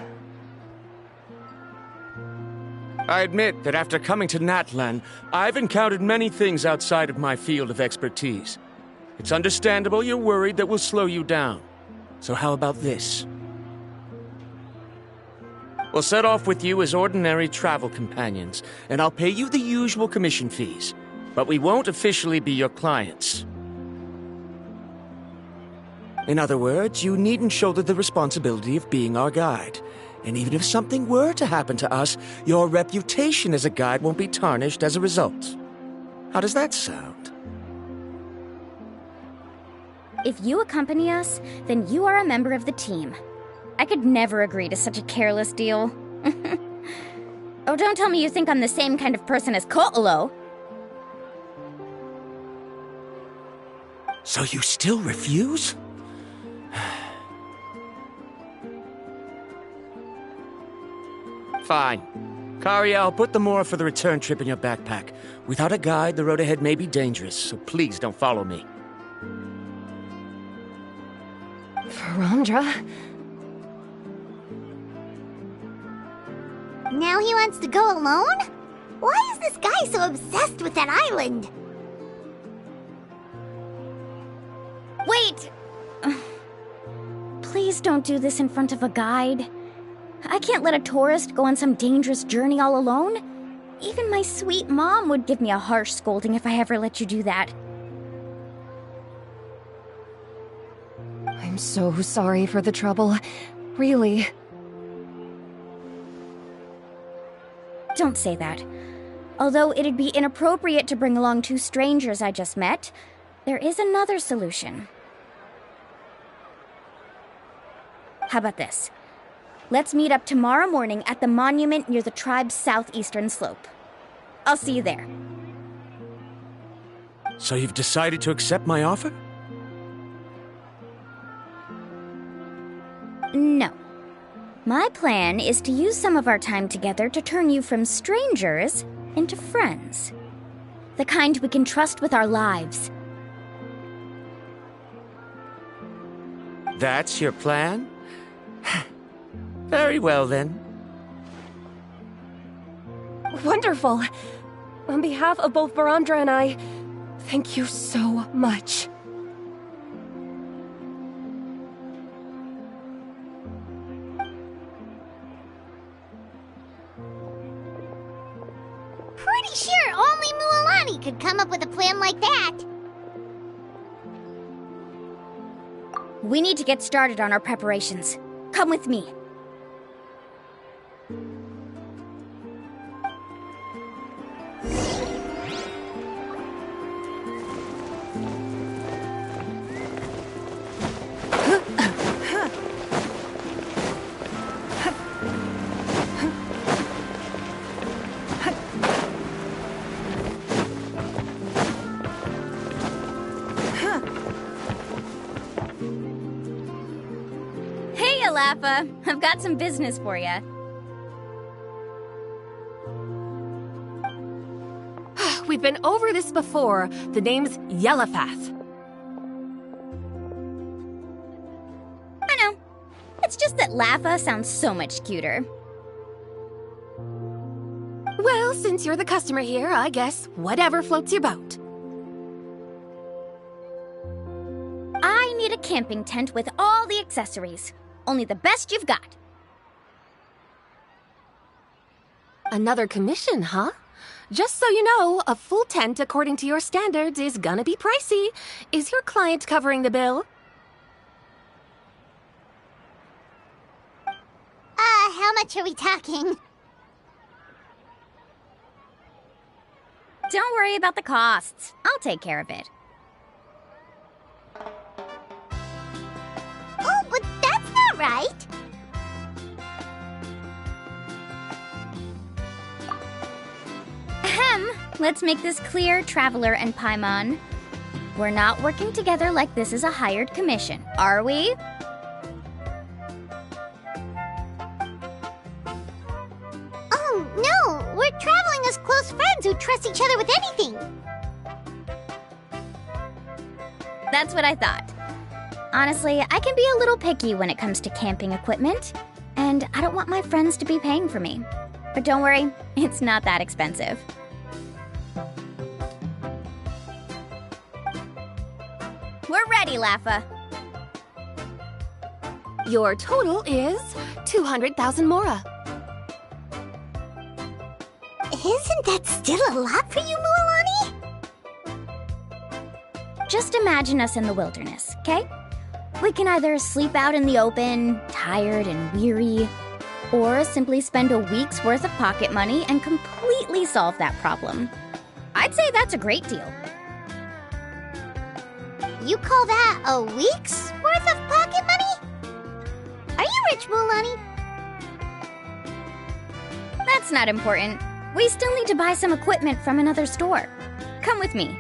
I admit that after coming to Natlan, I've encountered many things outside of my field of expertise. It's understandable you're worried that we'll slow you down. So how about this? We'll set off with you as ordinary travel companions, and I'll pay you the usual commission fees. But we won't officially be your clients. In other words, you needn't shoulder the responsibility of being our guide. And even if something were to happen to us, your reputation as a guide won't be tarnished as a result. How does that sound? If you accompany us, then you are a member of the team. I could never agree to such a careless deal. Oh, don't tell me you think I'm the same kind of person as Ko'olo. So you still refuse? Fine. Kariel, put the more for the return trip in your backpack. Without a guide, the road ahead may be dangerous, so please don't follow me. Verandra? Now he wants to go alone? Why is this guy so obsessed with that island? Wait! Please don't do this in front of a guide. I can't let a tourist go on some dangerous journey all alone. Even my sweet mom would give me a harsh scolding if I ever let you do that. I'm so sorry for the trouble. Really. Don't say that. Although it'd be inappropriate to bring along two strangers I just met, there is another solution. How about this? Let's meet up tomorrow morning at the monument near the tribe's southeastern slope. I'll see you there. So you've decided to accept my offer? No. My plan is to use some of our time together to turn you from strangers into friends. The kind we can trust with our lives. That's your plan? Very well, then. Wonderful. On behalf of both Verandra and I, thank you so much. Pretty sure only Mualani could come up with a plan like that. We need to get started on our preparations. Come with me. Laffa, I've got some business for you. We've been over this before. The name's Yellowfath. I know. It's just that Laffa sounds so much cuter. Well, since you're the customer here, I guess whatever floats your boat. I need a camping tent with all the accessories. Only the best you've got. Another commission, huh? Just so you know, a full tent according to your standards is gonna be pricey. Is your client covering the bill? How much are we talking? Don't worry about the costs. I'll take care of it. Oh, but that's not right. Ahem. Let's make this clear, Traveler and Paimon. We're not working together like this is a hired commission, are we? Oh, no! We're traveling as close friends who trust each other with anything. That's what I thought. Honestly, I can be a little picky when it comes to camping equipment, and I don't want my friends to be paying for me. But don't worry, it's not that expensive. We're ready, Laffa. Your total is 200,000 mora. Isn't that still a lot for you, Mualani? Just imagine us in the wilderness, okay? We can either sleep out in the open, tired and weary, or simply spend a week's worth of pocket money and completely solve that problem. I'd say that's a great deal. You call that a week's worth of pocket money? Are you rich, Mulani. That's not important. We still need to buy some equipment from another store. Come with me.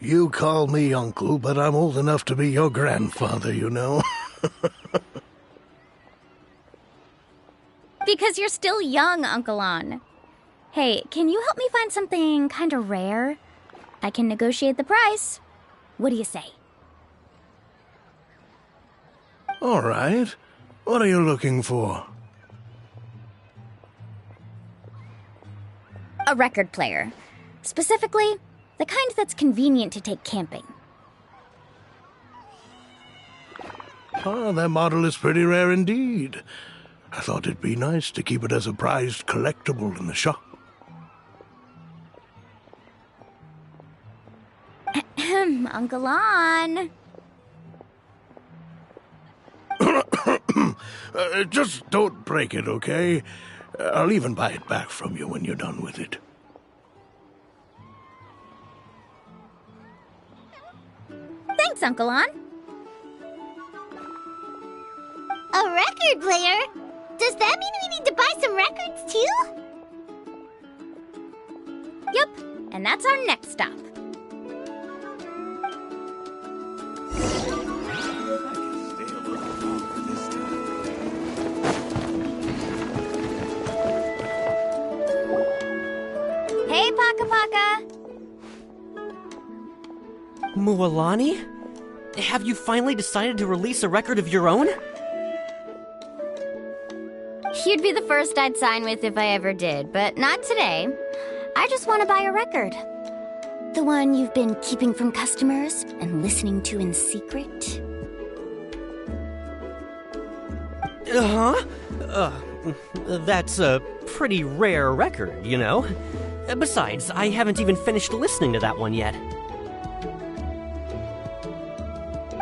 You call me uncle, but I'm old enough to be your grandfather, you know. Because you're still young, Uncle On. Hey, can you help me find something kind of rare? I can negotiate the price. What do you say? All right. What are you looking for? A record player. Specifically, the kind that's convenient to take camping. Ah, that model is pretty rare indeed. I thought it'd be nice to keep it as a prized collectible in the shop. Uncle On. Just don't break it, okay? I'll even buy it back from you when you're done with it. Thanks, Uncle On. A record player? Does that mean we need to buy some records too? Yep, and that's our next stop. Hey, Paka Paka! Mualani? Have you finally decided to release a record of your own? You'd be the first I'd sign with if I ever did, but not today. I just want to buy a record. The one you've been keeping from customers and listening to in secret. That's a pretty rare record, you know? Besides, I haven't even finished listening to that one yet.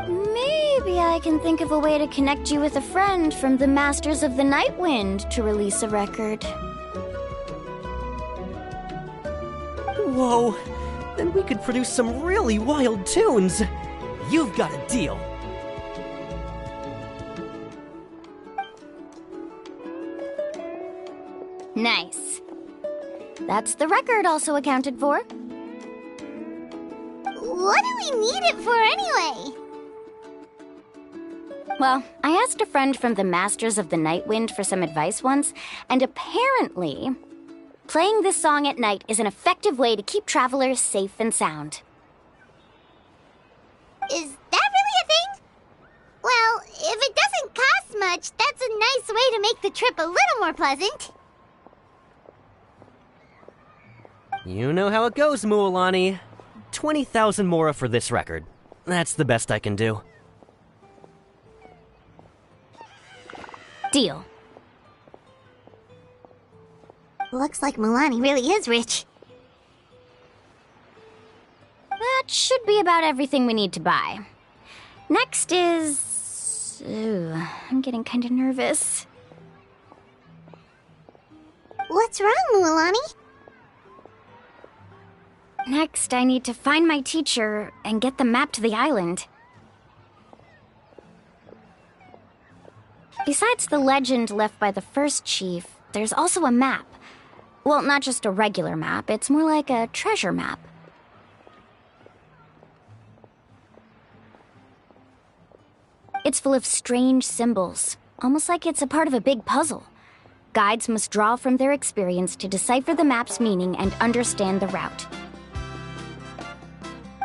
Maybe I can think of a way to connect you with a friend from the Masters of the Night Wind to release a record. Whoa, then we could produce some really wild tunes. You've got a deal. Nice. That's the record also accounted for. What do we need it for anyway? Well, I asked a friend from the Masters of the Night Wind for some advice once, and apparently, playing this song at night is an effective way to keep travelers safe and sound. Is that really a thing? Well, if it doesn't cost much, that's a nice way to make the trip a little more pleasant. You know how it goes, Mualani. 20,000 mora for this record. That's the best I can do. Deal. Looks like Mulani really is rich. That should be about everything we need to buy. Next is... Ooh, I'm getting kind of nervous. What's wrong, Mulani? Next, I need to find my teacher and get the map to the island. Besides the legend left by the first chief, there's also a map. Well, not just a regular map, it's more like a treasure map. It's full of strange symbols, almost like it's a part of a big puzzle. Guides must draw from their experience to decipher the map's meaning and understand the route.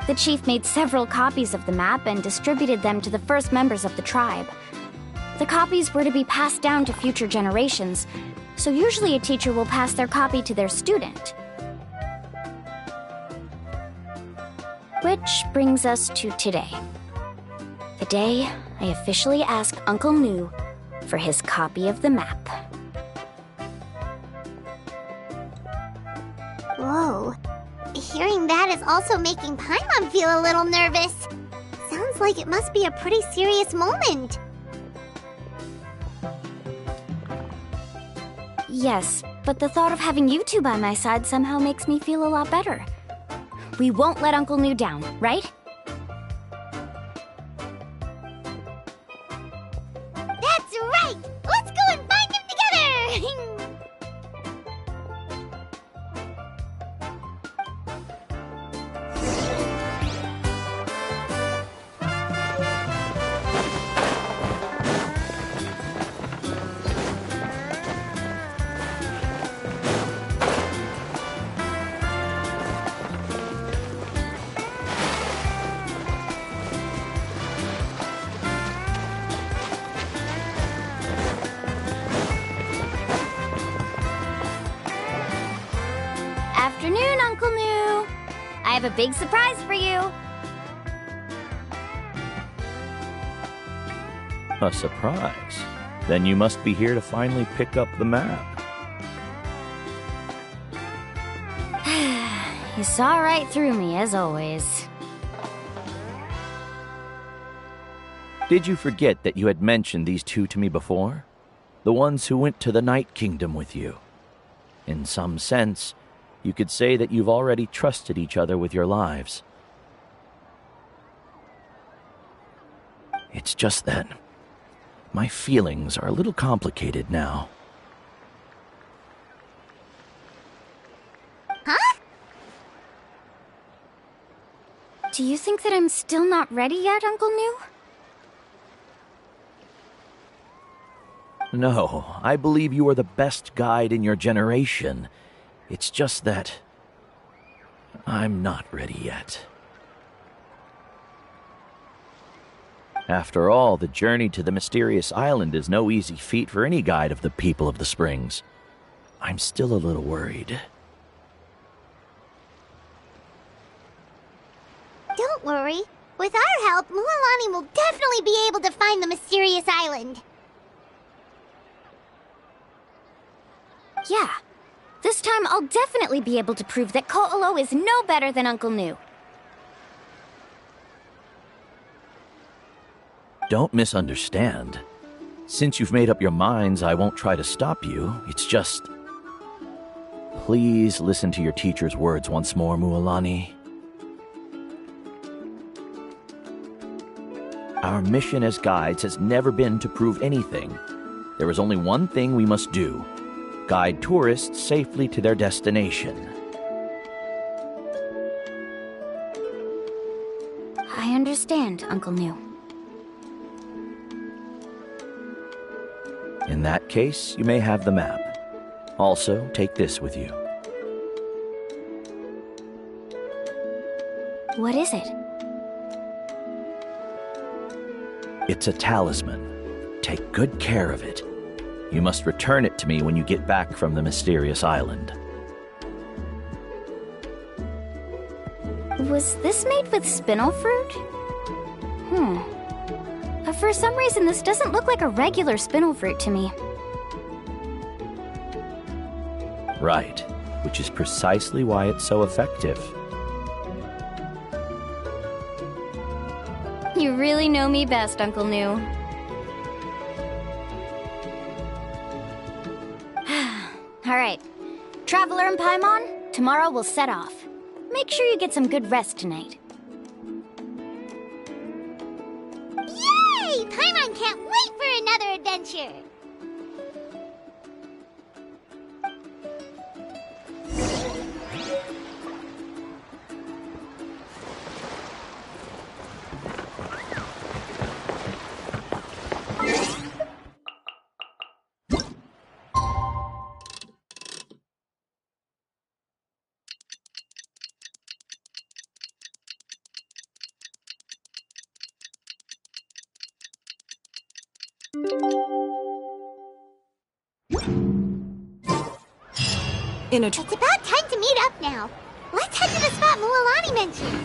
The chief made several copies of the map and distributed them to the first members of the tribe. The copies were to be passed down to future generations, so usually a teacher will pass their copy to their student. Which brings us to today. The day I officially asked Uncle New for his copy of the map. Whoa. Hearing that is also making Paimon feel a little nervous. Sounds like it must be a pretty serious moment. Yes, but the thought of having you two by my side somehow makes me feel a lot better. We won't let Uncle New down, right? That's right! Let's go and find him together! Afternoon, Uncle New. I have a big surprise for you. A surprise? Then you must be here to finally pick up the map. You saw right through me, as always. Did you forget that you had mentioned these two to me before? The ones who went to the Night Kingdom with you. In some sense, you could say that you've already trusted each other with your lives. It's just that my feelings are a little complicated now. Huh? Do you think that I'm still not ready yet, Uncle New? No, I believe you are the best guide in your generation. It's just that I'm not ready yet. After all, the journey to the mysterious island is no easy feat for any guide of the people of the Springs. I'm still a little worried. Don't worry. With our help, Mualani will definitely be able to find the mysterious island. Yeah. This time I'll definitely be able to prove that Ko'olo is no better than Uncle New. Don't misunderstand. Since you've made up your minds, I won't try to stop you. It's just... Please listen to your teacher's words once more, Mualani. Our mission as guides has never been to prove anything. There is only one thing we must do. Guide tourists safely to their destination. I understand, Uncle New. In that case, you may have the map. Also, take this with you. What is it? It's a talisman. Take good care of it. You must return it to me when you get back from the mysterious island. Was this made with spinel fruit? For some reason, this doesn't look like a regular spinel fruit to me. Right, which is precisely why it's so effective. You really know me best, Uncle New. Alright, Traveler and Paimon, tomorrow we'll set off. Make sure you get some good rest tonight. Yay! Paimon can't wait for another adventure! It's about time to meet up now. Let's head to the spot Mualani mentioned.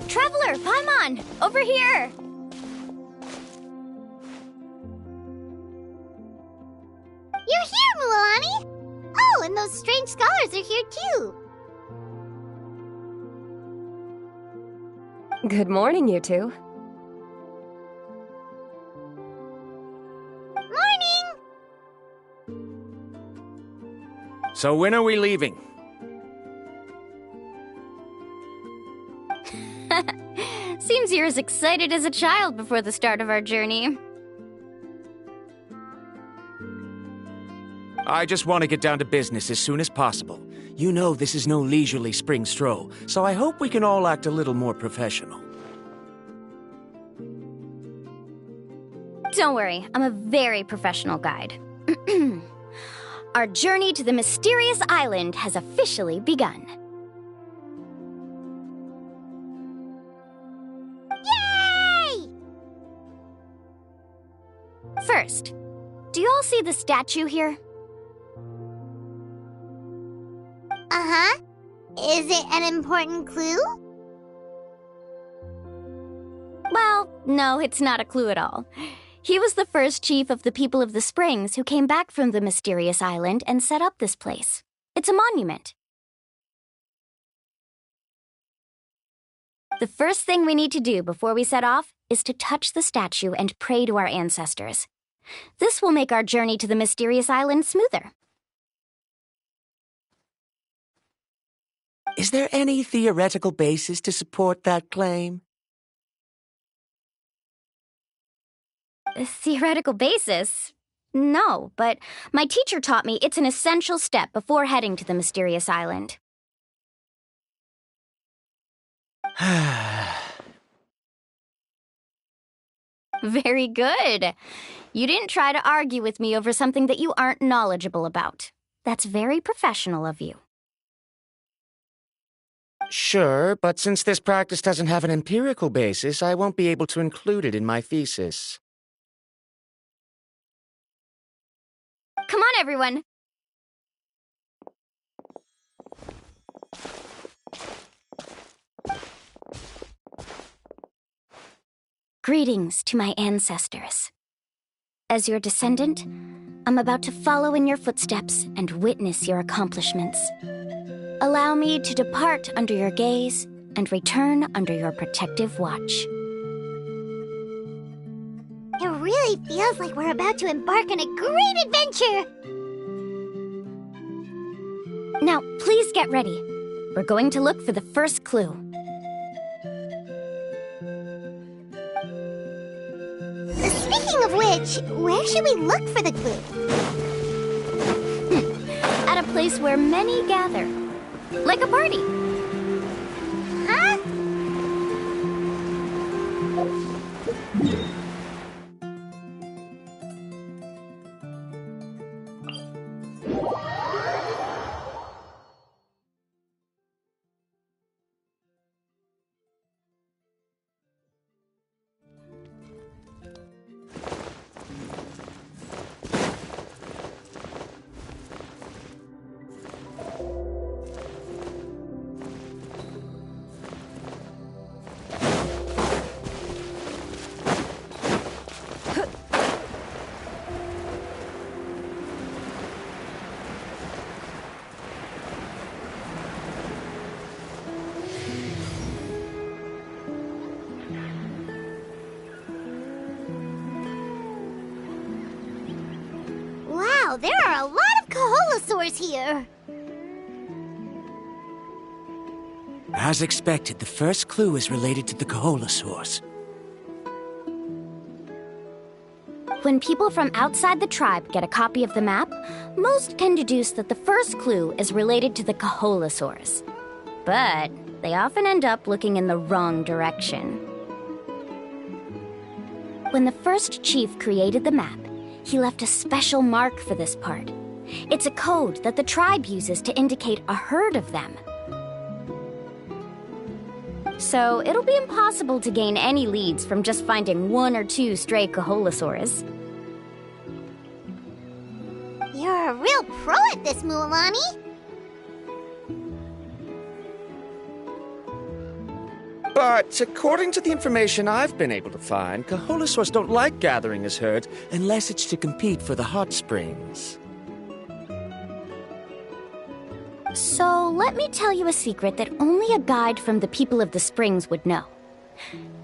Traveler, Paimon! Over here! You're here, Mualani! Oh, and those strange scholars are here too! Good morning, you two. Morning! So when are we leaving? Seems you're as excited as a child before the start of our journey. I just want to get down to business as soon as possible. You know this is no leisurely spring stroll, so I hope we can all act a little more professional. Don't worry, I'm a very professional guide. Our journey to the mysterious island has officially begun. Yay! First, do you all see the statue here? Uh-huh. Is it an important clue? Well, no, it's not a clue at all. He was the first chief of the people of the Springs who came back from the mysterious island and set up this place. It's a monument. The first thing we need to do before we set off is to touch the statue and pray to our ancestors. This will make our journey to the mysterious island smoother. Is there any theoretical basis to support that claim? A theoretical basis? No, but my teacher taught me it's an essential step before heading to the mysterious island. Very good. You didn't try to argue with me over something that you aren't knowledgeable about. That's very professional of you. Sure, but since this practice doesn't have an empirical basis, I won't be able to include it in my thesis. Come on, everyone. Greetings to my ancestors. As your descendant, I'm about to follow in your footsteps and witness your accomplishments. Allow me to depart under your gaze and return under your protective watch. It really feels like we're about to embark on a great adventure! Now, please get ready. We're going to look for the first clue. Speaking of which, where should we look for the clue? At a place where many gather. Like a party. Huh? Wow, there are a lot of Kaholosaurs here! As expected, the first clue is related to the Kaholosaurs. When people from outside the tribe get a copy of the map, most can deduce that the first clue is related to the Kaholosaurs. But they often end up looking in the wrong direction. When the first chief created the map, he left a special mark for this part. It's a code that the tribe uses to indicate a herd of them. So it'll be impossible to gain any leads from just finding one or two stray Kaholosaurs. You're a really real pro at this, Mualani. But according to the information I've been able to find, Kaholasaurs don't like gathering as herds unless it's to compete for the hot springs. So let me tell you a secret that only a guide from the people of the springs would know.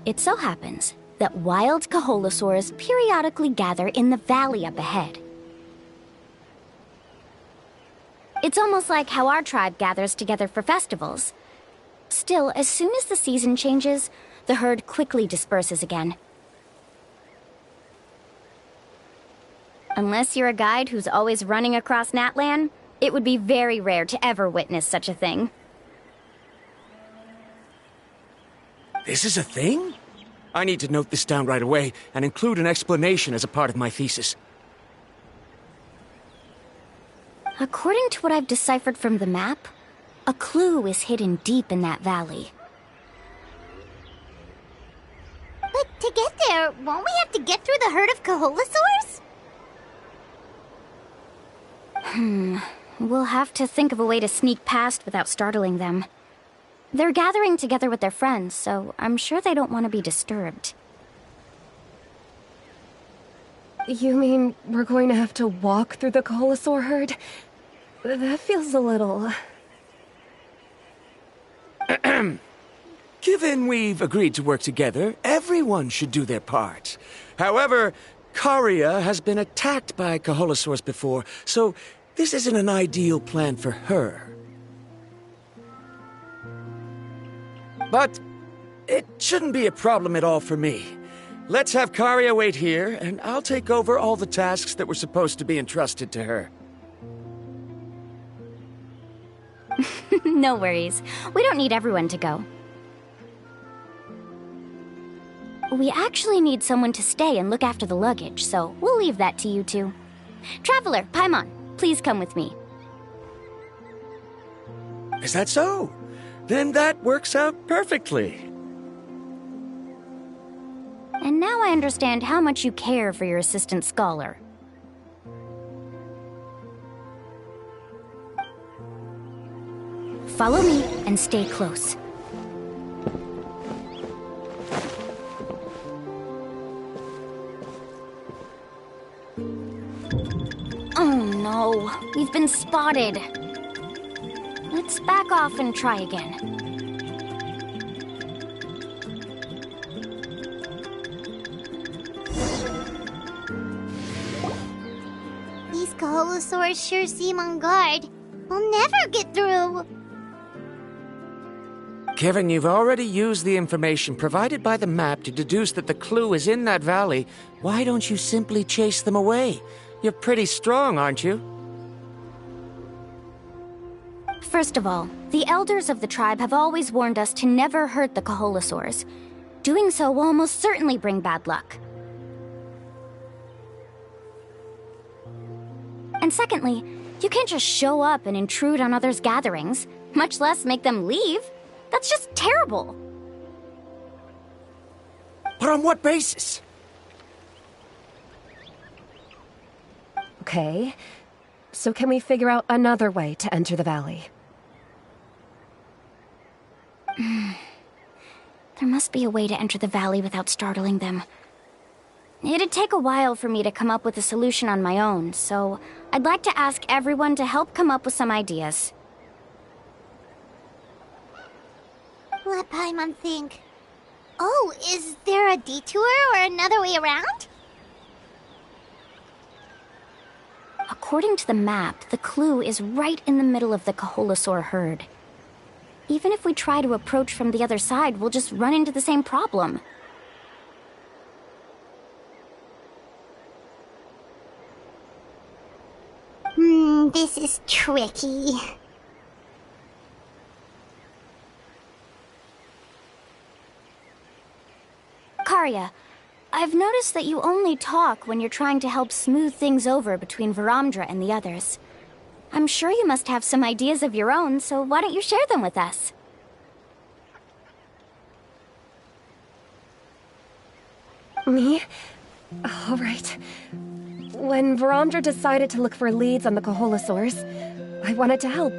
It so happens that wild Kaholasaurs periodically gather in the valley up ahead. It's almost like how our tribe gathers together for festivals. Still, as soon as the season changes, the herd quickly disperses again. Unless you're a guide who's always running across Natlan, it would be very rare to ever witness such a thing. This is a thing? I need to note this down right away and include an explanation as a part of my thesis. According to what I've deciphered from the map, a clue is hidden deep in that valley. But to get there, won't we have to get through the herd of Kaholasaurs? We'll have to think of a way to sneak past without startling them. They're gathering together with their friends, so I'm sure they don't want to be disturbed. You mean we're going to have to walk through the Kaholasaur herd? That feels a little... Given we've agreed to work together, everyone should do their part. However, Karia has been attacked by Kaholasaurs before, so this isn't an ideal plan for her. But it shouldn't be a problem at all for me. Let's have Karia wait here, and I'll take over all the tasks that were supposed to be entrusted to her. No worries. We don't need everyone to go. We actually need someone to stay and look after the luggage, so we'll leave that to you two. Traveler, Paimon, please come with me. Is that so? Then that works out perfectly. And now I understand how much you care for your assistant scholar. Follow me and stay close. Oh no, we've been spotted. Let's back off and try again. These Kaholasaurs sure seem on guard. We'll never get through. Kevin, you've already used the information provided by the map to deduce that the clue is in that valley. Why don't you simply chase them away? You're pretty strong, aren't you? First of all, the elders of the tribe have always warned us to never hurt the Kaholasaurs. Doing so will almost certainly bring bad luck. And secondly, you can't just show up and intrude on others' gatherings, much less make them leave. That's just terrible. But on what basis? Okay, so can we figure out another way to enter the valley? There must be a way to enter the valley without startling them. It'd take a while for me to come up with a solution on my own, so I'd like to ask everyone to help come up with some ideas. Let Paimon think. Oh, is there a detour or another way around? According to the map, the clue is right in the middle of the Kaholasaur herd. Even if we try to approach from the other side, we'll just run into the same problem. This is tricky. Karia, I've noticed that you only talk when you're trying to help smooth things over between Varamdra and the others. I'm sure you must have some ideas of your own, so why don't you share them with us? Me? All right. When Varamdra decided to look for leads on the Kaholasaurs, I wanted to help,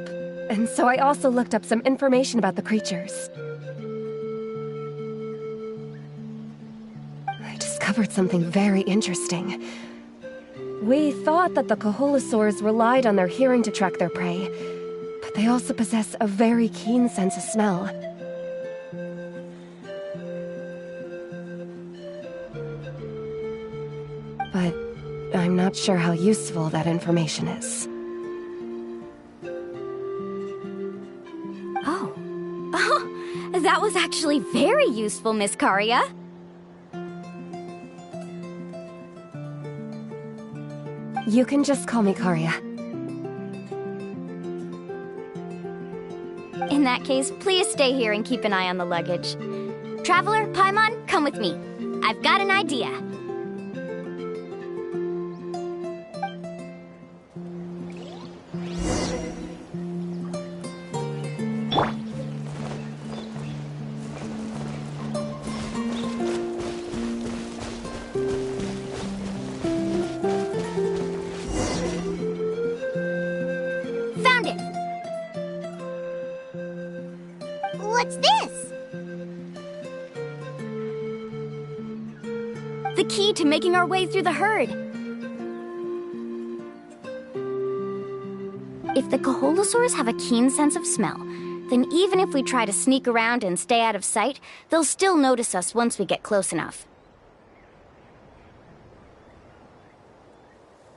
and so I also looked up some information about the creatures. I discovered something very interesting. We thought that the Kaholasaurs relied on their hearing to track their prey, but they also possess a very keen sense of smell. But I'm not sure how useful that information is. Oh. Oh, that was actually very useful, Miss Karia. You can just call me Karia. In that case, please stay here and keep an eye on the luggage. Traveler, Paimon, come with me. I've got an idea. Found it! What's this? The key to making our way through the herd. If the Kaholasaurs have a keen sense of smell, then even if we try to sneak around and stay out of sight, they'll still notice us once we get close enough.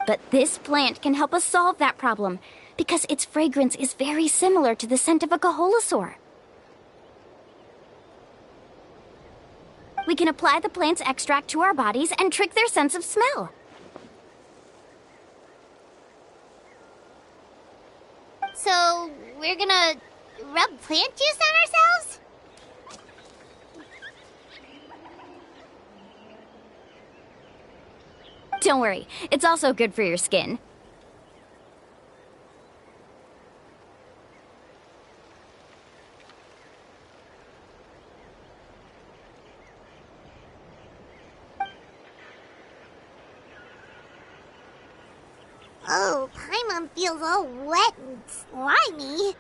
But this plant can help us solve that problem, because its fragrance is very similar to the scent of a Kaholasaur. We can apply the plant's extract to our bodies and trick their sense of smell. So, we're gonna rub plant juice on ourselves? Don't worry, it's also good for your skin. Oh, Paimon feels all wet and slimy.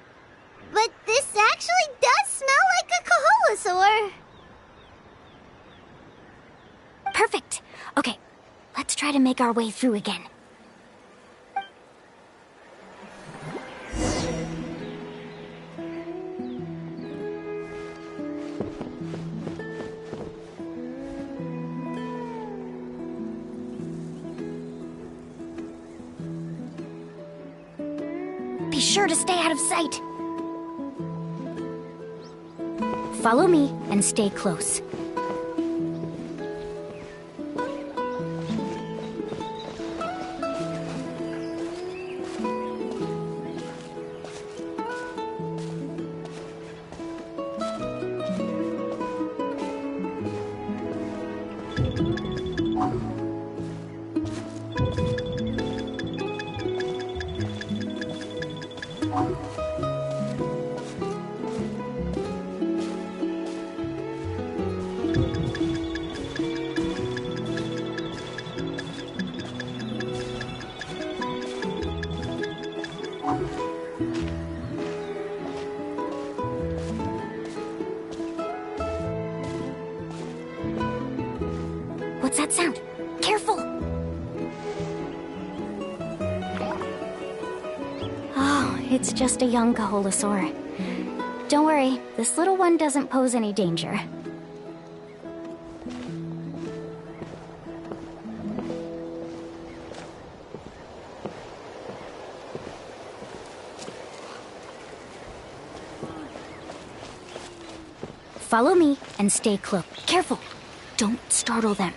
But this actually does smell like a Kaholasaur. Perfect. Okay, let's try to make our way through again. Be sure to stay out of sight. Follow me and stay close. What's that sound? Careful! Oh, it's just a young Kaholasaur. Don't worry, this little one doesn't pose any danger. Follow me and stay close. Careful! Don't startle them.